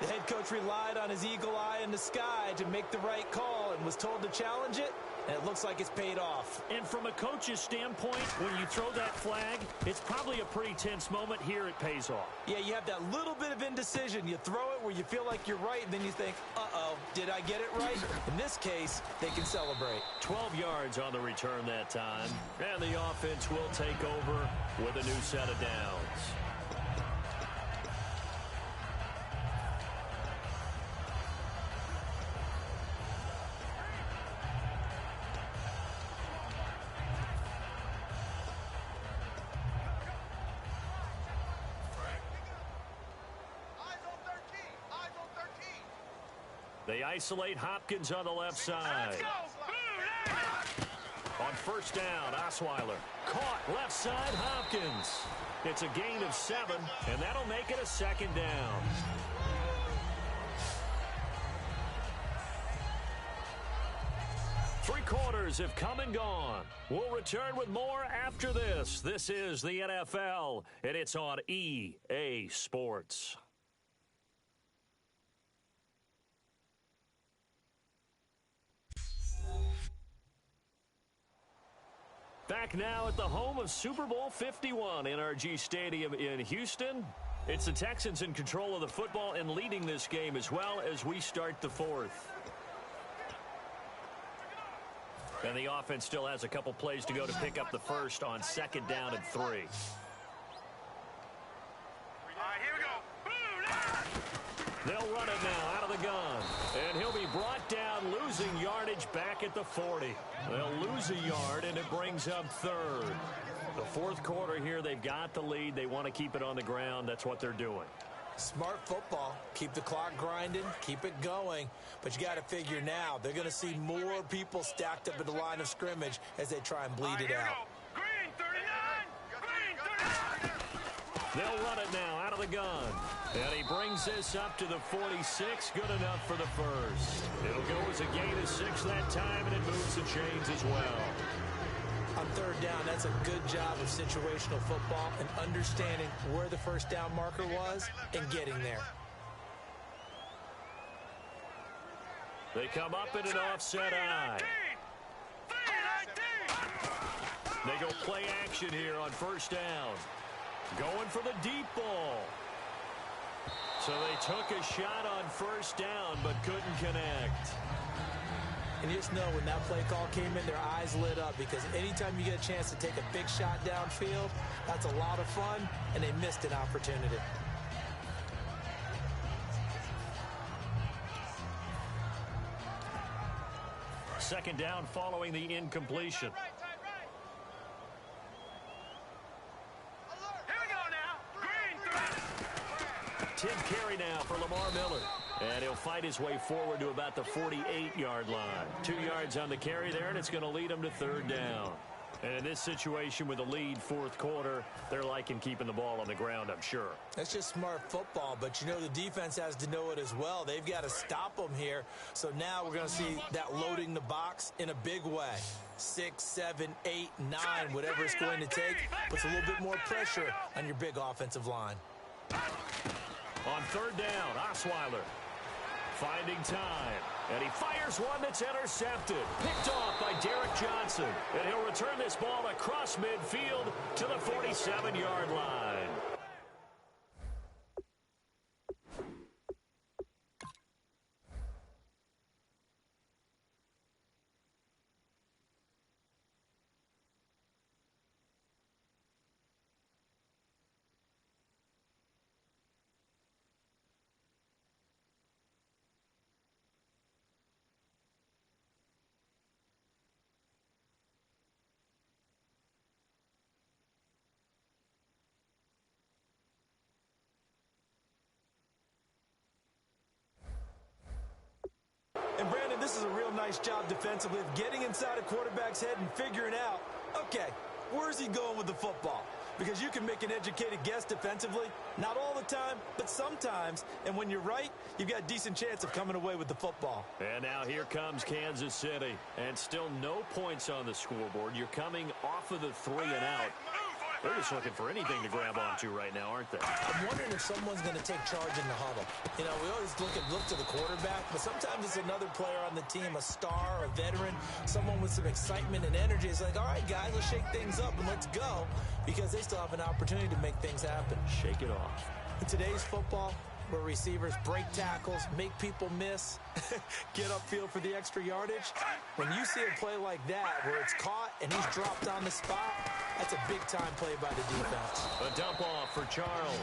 The head coach relied on his eagle eye in the sky to make the right call and was told to challenge it, and it looks like it's paid off. And from a coach's standpoint, when you throw that flag, it's probably a pretty tense moment. Here it pays off. Yeah, you have that little bit of indecision. You throw it where you feel like you're right, and then you think, uh-oh, did I get it right? In this case, they can celebrate. 12 yards on the return that time. And the offense will take over with a new set of downs. They isolate Hopkins on the left side. On first down, Osweiler. Caught left side, Hopkins. It's a gain of 7, and that'll make it a second down. Three quarters have come and gone. We'll return with more after this. This is the NFL, and it's on EA Sports. Back now at the home of Super Bowl 51, NRG Stadium in Houston. It's the Texans in control of the football and leading this game as well as we start the fourth. And the offense still has a couple plays to go to pick up the first on second down and 3. All right, here we go. They'll run it now out of the gun. And he'll be brought down, losing yardage back at the 40. They'll lose a yard, and it brings up third. The fourth quarter here, they've got the lead. They want to keep it on the ground. That's what they're doing. Smart football. Keep the clock grinding. Keep it going. But you got to figure now, they're going to see more people stacked up at the line of scrimmage as they try and bleed it out. Green 39! Green 39! They'll run it now out of the gun. And he brings this up to the 46. Good enough for the first. It'll go as a gain of 6 that time, and it moves the chains as well. On third down, that's a good job of situational football and understanding where the first down marker was and getting there. They come up in an offset eye. They go play action here on first down. Going for the deep ball. So they took a shot on first down but couldn't connect. And you just know when that play call came in, their eyes lit up because anytime you get a chance to take a big shot downfield, that's a lot of fun, and they missed an opportunity. Second down following the incompletion. Here we go now. Green 3. 10 carry now for Lamar Miller. And he'll fight his way forward to about the 48-yard line. 2 yards on the carry there, and it's going to lead him to third down. And in this situation with a lead fourth quarter, they're liking keeping the ball on the ground, I'm sure. That's just smart football, but you know the defense has to know it as well. They've got to stop them here. So now we're going to see that loading the box in a big way. 6, 7, 8, 9, whatever it's going to take, puts a little bit more pressure on your big offensive line. On third down, Osweiler finding time. And he fires one that's intercepted. Picked off by Derek Johnson. And he'll return this ball across midfield to the 47-yard line. And Brandon, this is a real nice job defensively of getting inside a quarterback's head and figuring out, okay, where's he going with the football? Because you can make an educated guess defensively, not all the time, but sometimes. And when you're right, you've got a decent chance of coming away with the football. And now here comes Kansas City. And still no points on the scoreboard. You're coming off of the 3 and out. They're just looking for anything to grab onto right now, aren't they? I'm wondering if someone's going to take charge in the huddle. You know, we always look to the quarterback, but sometimes it's another player on the team, a star, a veteran, someone with some excitement and energy. It's like, all right, guys, let's shake things up and let's go, because they still have an opportunity to make things happen. Shake it off. In today's football, where receivers break tackles, make people miss, get upfield for the extra yardage, when you see a play like that where it's caught and he's dropped on the spot, that's a big-time play by the defense. A dump off for Charles.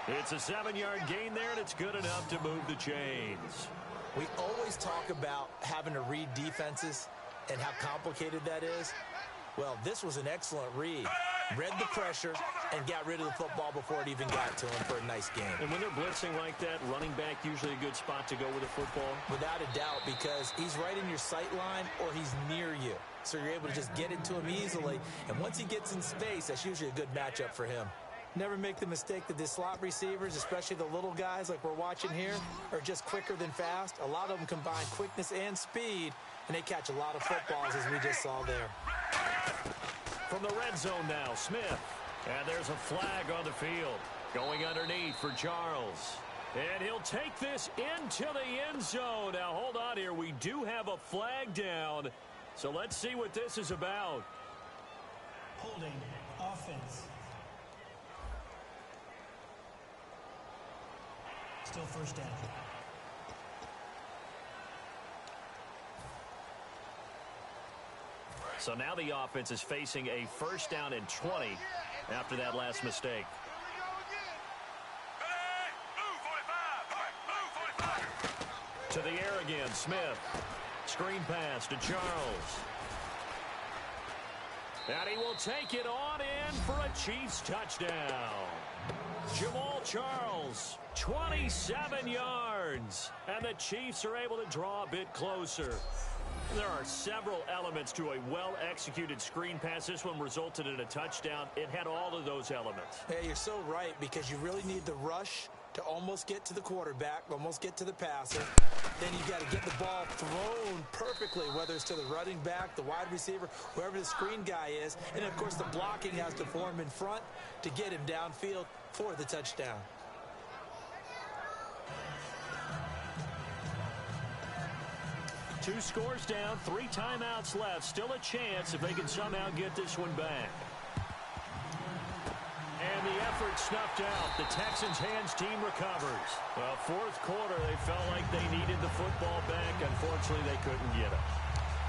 It's a 7-yard gain there, and it's good enough to move the chains. We always talk about having to read defenses and how complicated that is. Well, this was an excellent read. read the pressure, and got rid of the football before it even got to him for a nice game. And when they're blitzing like that, running back usually a good spot to go with the football? Without a doubt, because he's right in your sight line or he's near you. So you're able to just get into him easily. And once he gets in space, that's usually a good matchup for him. Never make the mistake that the slot receivers, especially the little guys like we're watching here, are just quicker than fast. A lot of them combine quickness and speed, and they catch a lot of footballs, as we just saw there. From the red zone now, Smith. And there's a flag on the field. Going underneath for Charles. And he'll take this into the end zone. Now, hold on here. We do have a flag down. So let's see what this is about. Holding offense. Still first down. So now the offense is facing a first down and 20 after that last mistake. To the air again, Smith. Screen pass to Charles. And he will take it on in for a Chiefs touchdown. Jamal Charles, 27 yards. And the Chiefs are able to draw a bit closer. There are several elements to a well-executed screen pass. This one resulted in a touchdown. It had all of those elements. Hey, you're so right, because you really need the rush to almost get to the quarterback, almost get to the passer. Then you got to get the ball thrown perfectly, whether it's to the running back, the wide receiver, whoever the screen guy is. And, of course, the blocking has to form in front to get him downfield for the touchdown. Two scores down, 3 timeouts left. Still a chance if they can somehow get this one back. And the effort snuffed out. The Texans' hands team recovers. Well, fourth quarter, they felt like they needed the football back. Unfortunately, they couldn't get it.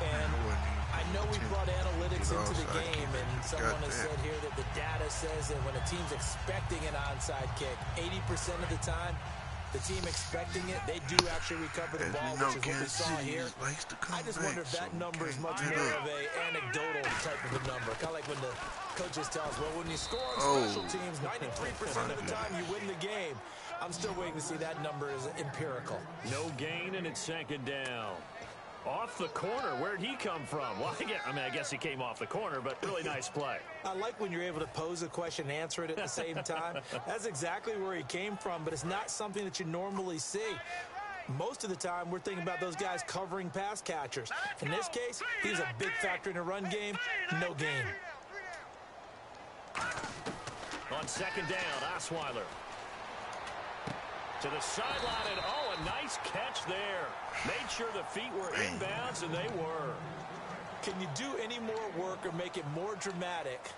And I know we brought analytics into the game, and someone has said here that the data says that when a team's expecting an onside kick, 80% of the time, the team expecting it, they do actually recover the ball, which is what we saw here. I just wonder if that number is much more of an anecdotal type of a number. Kind of like when the coaches tell us, well, when you score on special teams, 93% of the time you win the game. I'm still waiting to see that number is empirical. No gain, and it's second down. Off the corner. Where'd he come from? Well, I guess he came off the corner, but really nice play. I like when you're able to pose a question and answer it at the same time. That's exactly where he came from, but it's not something that you normally see. Most of the time, we're thinking about those guys covering pass catchers. In this case, he's a big factor in the run game. No gain. On second down, Osweiler. To the sideline, and a nice catch there. Made sure the feet were inbounds, and they were. Can you do any more work or make it more dramatic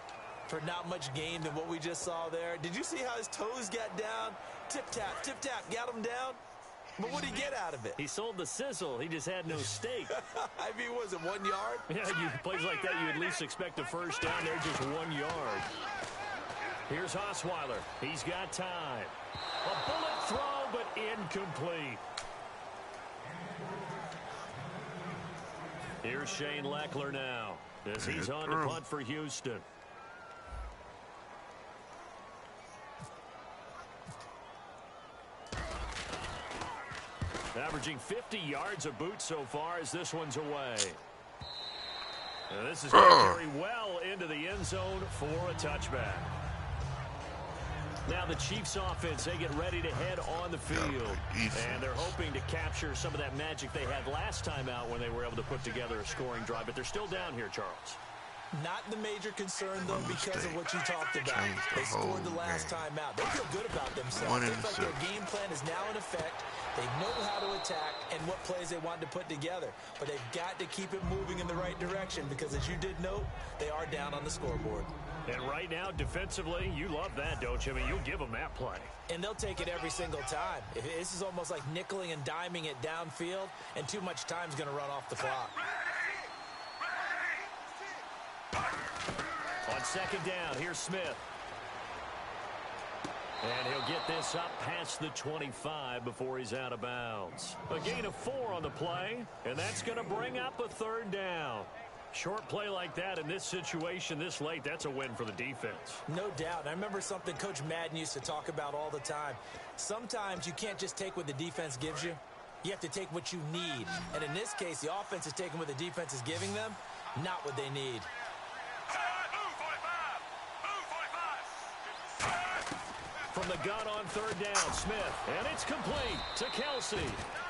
for not much gain than what we just saw there? Did you see how his toes got down? Tip-tap, got him down? But what did he get out of it? He sold the sizzle. He just had no steak. I mean, was it 1 yard? Yeah, plays like that, you at least expect a first down. They're just 1 yard. Here's Osweiler. He's got time. A bullet throw, but incomplete. Here's Shane Leckler now as he's on to punt for Houston. Averaging 50 yards a boot so far as this one's away. And this is going to carry well into the end zone for a touchback. Now the Chiefs offense, they get ready to head on the field. And they're hoping to capture some of that magic they had last time out when they were able to put together a scoring drive. But they're still down here, Charles. Not the major concern, though, because of what you talked about. They scored the last time out. They feel good about themselves. They feel like their game plan is now in effect. They know how to attack and what plays they want to put together. But they've got to keep it moving in the right direction because, as you did note, they are down on the scoreboard. And right now, defensively, you love that, don't you? I mean, you'll give them that play. And they'll take it every single time. This is almost like nickeling and diming it downfield, and too much time's going to run off the clock. On second down, here's Smith. And he'll get this up past the 25 before he's out of bounds. A gain of 4 on the play, and that's going to bring up a third down. Short play like that in this situation this late, that's a win for the defense. No doubt. And I remember something Coach Madden used to talk about all the time. Sometimes you can't just take what the defense gives you. You have to take what you need. And in this case, the offense is taking what the defense is giving them, not what they need. From the gun on third down, Smith. And it's complete to Kelsey.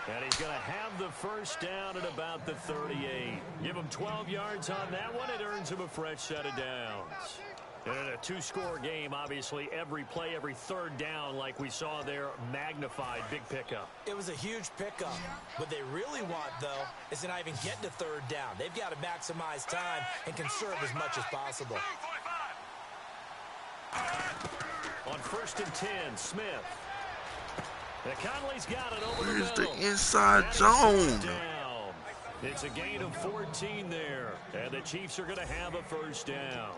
And he's going to have the first down at about the 38. Give him 12 yards on that one. It earns him a fresh set of downs. And in a two-score game, obviously, every play, every third down, like we saw there, magnified. Big pickup. It was a huge pickup. What they really want, though, is to not even get to third down. They've got to maximize time and conserve as much as possible. On 1st and 10, Smith. Conley's got it over Where's the middle. The inside zone? It's a gain of 14 there. And the Chiefs are going to have a first down.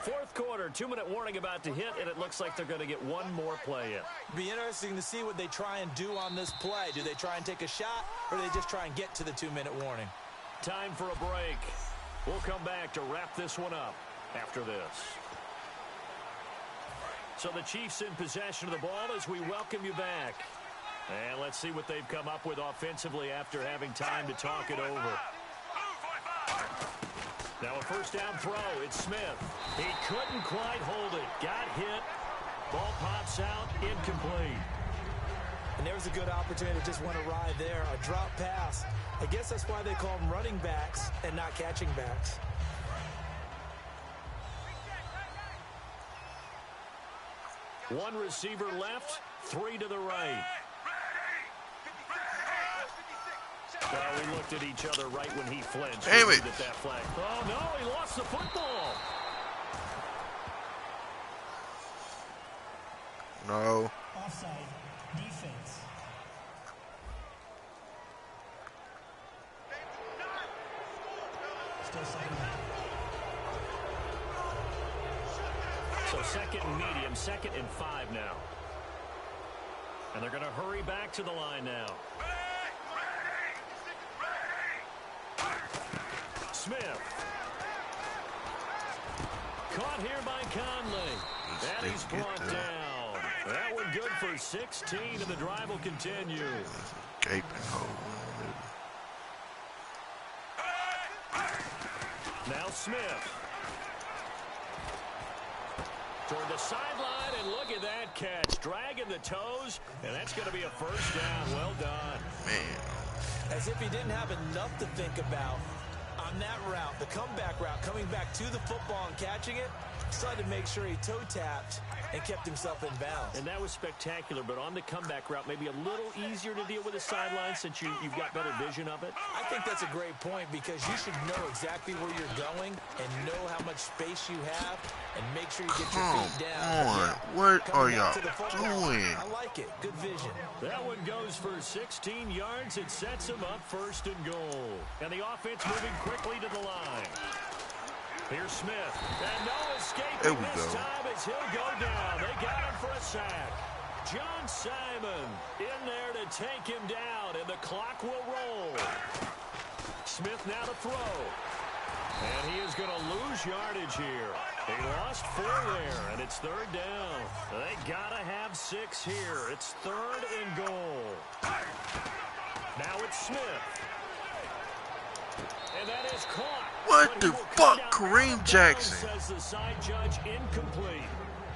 Fourth quarter, 2-minute warning about to hit, and it looks like they're going to get one more play in. Be interesting to see what they try and do on this play. Do they try and take a shot, or do they just try and get to the 2-minute warning? Time for a break. We'll come back to wrap this one up after this. So the Chiefs in possession of the ball as we welcome you back. And let's see what they've come up with offensively after having time to talk it over. Now a first down throw. It's Smith. He couldn't quite hold it. Got hit. Ball pops out. Incomplete. And there was a good opportunity to just went awry there. A drop pass. I guess that's why they call them running backs and not catching backs. One receiver left, 3 to the right. Well, we looked at each other right when he flinched. Damn it. That flag. Oh, no, he lost the football. No. Offside. Defense. Still second down. So second and medium, 2nd and 5 now. And they're going to hurry back to the line now. Smith. Caught here by Conley. And he's brought down. That one good for 16, and the drive will continue. Gaping hole. Now Smith. Toward the sideline, and look at that catch. Dragging the toes, and that's going to be a first down. Well done. Man. As if he didn't have enough to think about on that route, the comeback route, coming back to the football and catching it, decided to make sure he toe-tapped and kept himself in bounds. And that was spectacular, but on the comeback route, maybe a little easier to deal with the sideline since you've got better vision of it. I think that's a great point because you should know exactly where you're going and know how much space you have and make sure you get your feet down. Come on. What are y'all doing? I like it. Good vision. That one goes for 16 yards. It sets him up 1st and goal. And the offense moving quickly to the line. Here's Smith. And no escaping this time as he'll go down. They got him for a sack. John Simon in there to take him down, and the clock will roll. Smith now to throw. And he is going to lose yardage here. He lost 4 there, and it's 3rd down. They got to have 6 here. It's 3rd and goal. Now it's Smith. And that is caught. What the fuck, Kareem Jackson? Says the side judge, incomplete.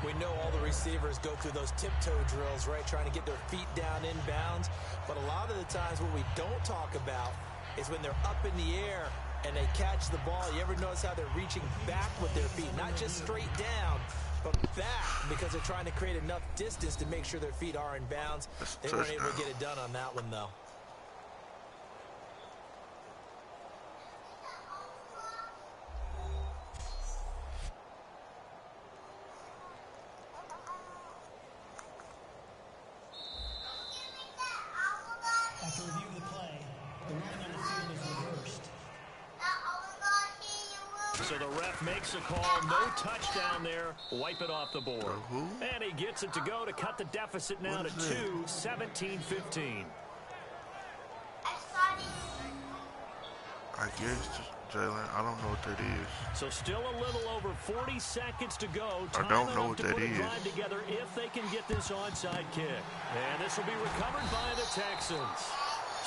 We know all the receivers go through those tiptoe drills, right, trying to get their feet down inbounds. But a lot of the times what we don't talk about is when they're up in the air and they catch the ball. You ever notice how they're reaching back with their feet, not just straight down, but back, because they're trying to create enough distance to make sure their feet are in bounds. They weren't able to get it done on that one, though. After review of the play, the ruling on the field is reversed. So the ref makes a call. No touchdown there. Wipe it off the board. And he gets it to go to cut the deficit now to 2, 17-15. I guess, Jalen. I don't know what that is. So still a little over 40 seconds to go. I don't know what to that put a is. drive together if they can get this onside kick. And this will be recovered by the Texans.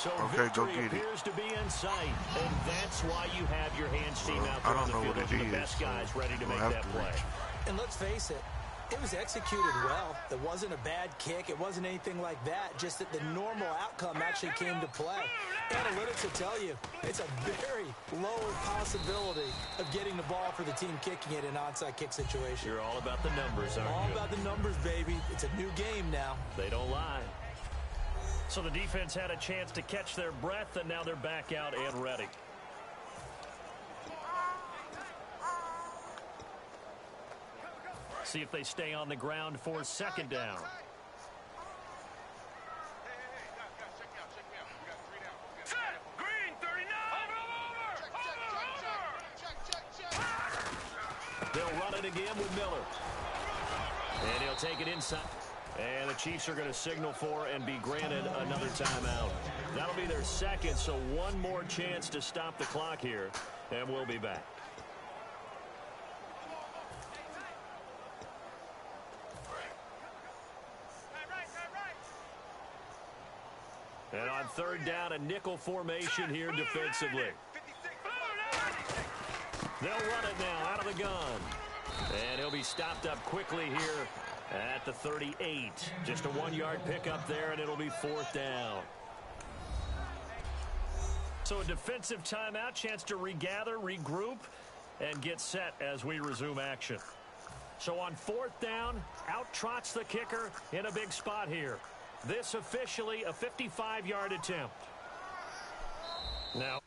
So Okay, go victory get it. appears to be in sight. And that's why you have your hands team out there I on don't the know field. what it Those are the is, best guys so ready to we'll make have that to play. reach. And let's face it, it was executed well. It wasn't a bad kick. It wasn't anything like that. Just that the normal outcome actually came to play. Analytics will tell you it's a very low possibility of getting the ball for the team kicking it in an onside kick situation. You're all about the numbers, aren't you? All about the numbers, baby. It's a new game now. They don't lie. So the defense had a chance to catch their breath, and now they're back out and ready. See if they stay on the ground for second down. Green, 39. Over. They'll run it again with Miller. And he'll take it inside. And the Chiefs are going to signal for and be granted another timeout. That'll be their second, so one more chance to stop the clock here. And we'll be back. And on third down, a nickel formation here defensively. They'll run it now out of the gun. And he'll be stopped up quickly here at the 38. Just a 1-yard pickup there, and it'll be fourth down. So a defensive timeout, chance to regather, regroup, and get set as we resume action. So on fourth down, out trots the kicker in a big spot here. This officially a 55-yard attempt. Now,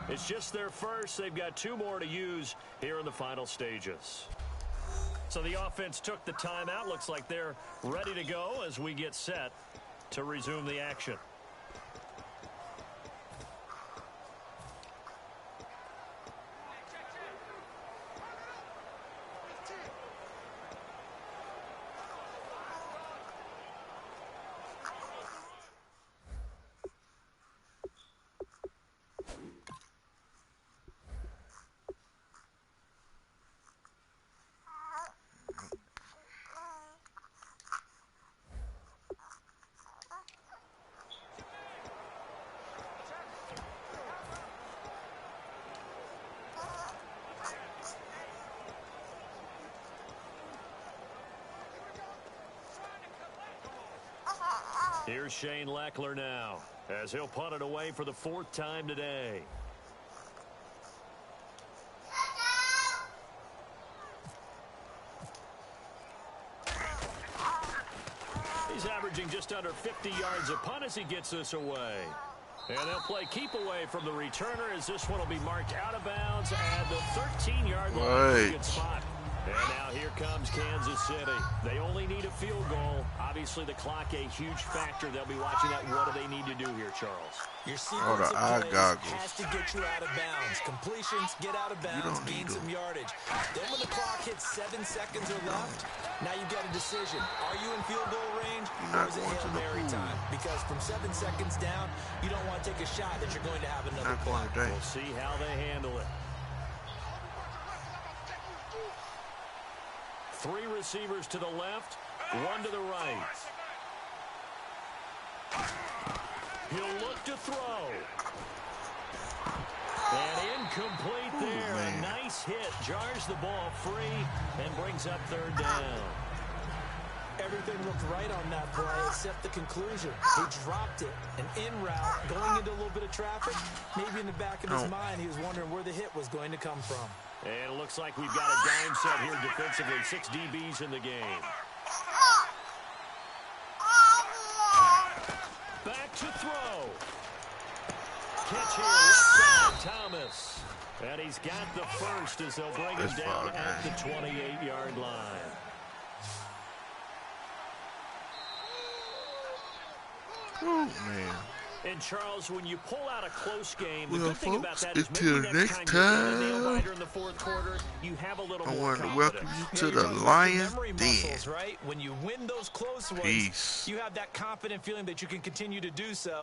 it's just their first. They've got 2 more to use here in the final stages. So the offense took the timeout. Looks like they're ready to go as we get set to resume the action. Here's Shane Leckler now as he'll punt it away for the 4th time today. He's averaging just under 50 yards a punt as he gets this away. And they'll play keep away from the returner as this one will be marked out of bounds at the 13-yard line. Good spot. And now here comes Kansas City. They only need a field goal. Obviously, the clock a huge factor. They'll be watching that. What do they need to do here, Charles? Your sequence of plays has to get you out of bounds. Completions, get out of bounds, gain some yardage. Then when the clock hits 7 seconds or left, now you've got a decision. Are you in field goal range or is it Hail Mary time? Because from 7 seconds down, you don't want to take a shot that you're going to have another block. We'll see how they handle it. 3 receivers to the left, 1 to the right. He'll look to throw. And incomplete there. A nice hit. Jars the ball free and brings up third down. Everything looked right on that play except the conclusion. He dropped it. An in route, going into a little bit of traffic. Maybe in the back of his mind, he was wondering where the hit was going to come from. And it looks like we've got a dime set here defensively. 6 DBs in the game. Back to throw. Catch here, left side, Thomas. And he's got the first as they'll bring him down at the 28-yard line. Oh, man. And, Charles, when you pull out a close game, the good thing about that is maybe until next time, a nail-biter in the 4th quarter, you have a little more I want to confidence. welcome you to the Lions Den. Muscles, right? When you win those close ones, you have that confident feeling that you can continue to do so.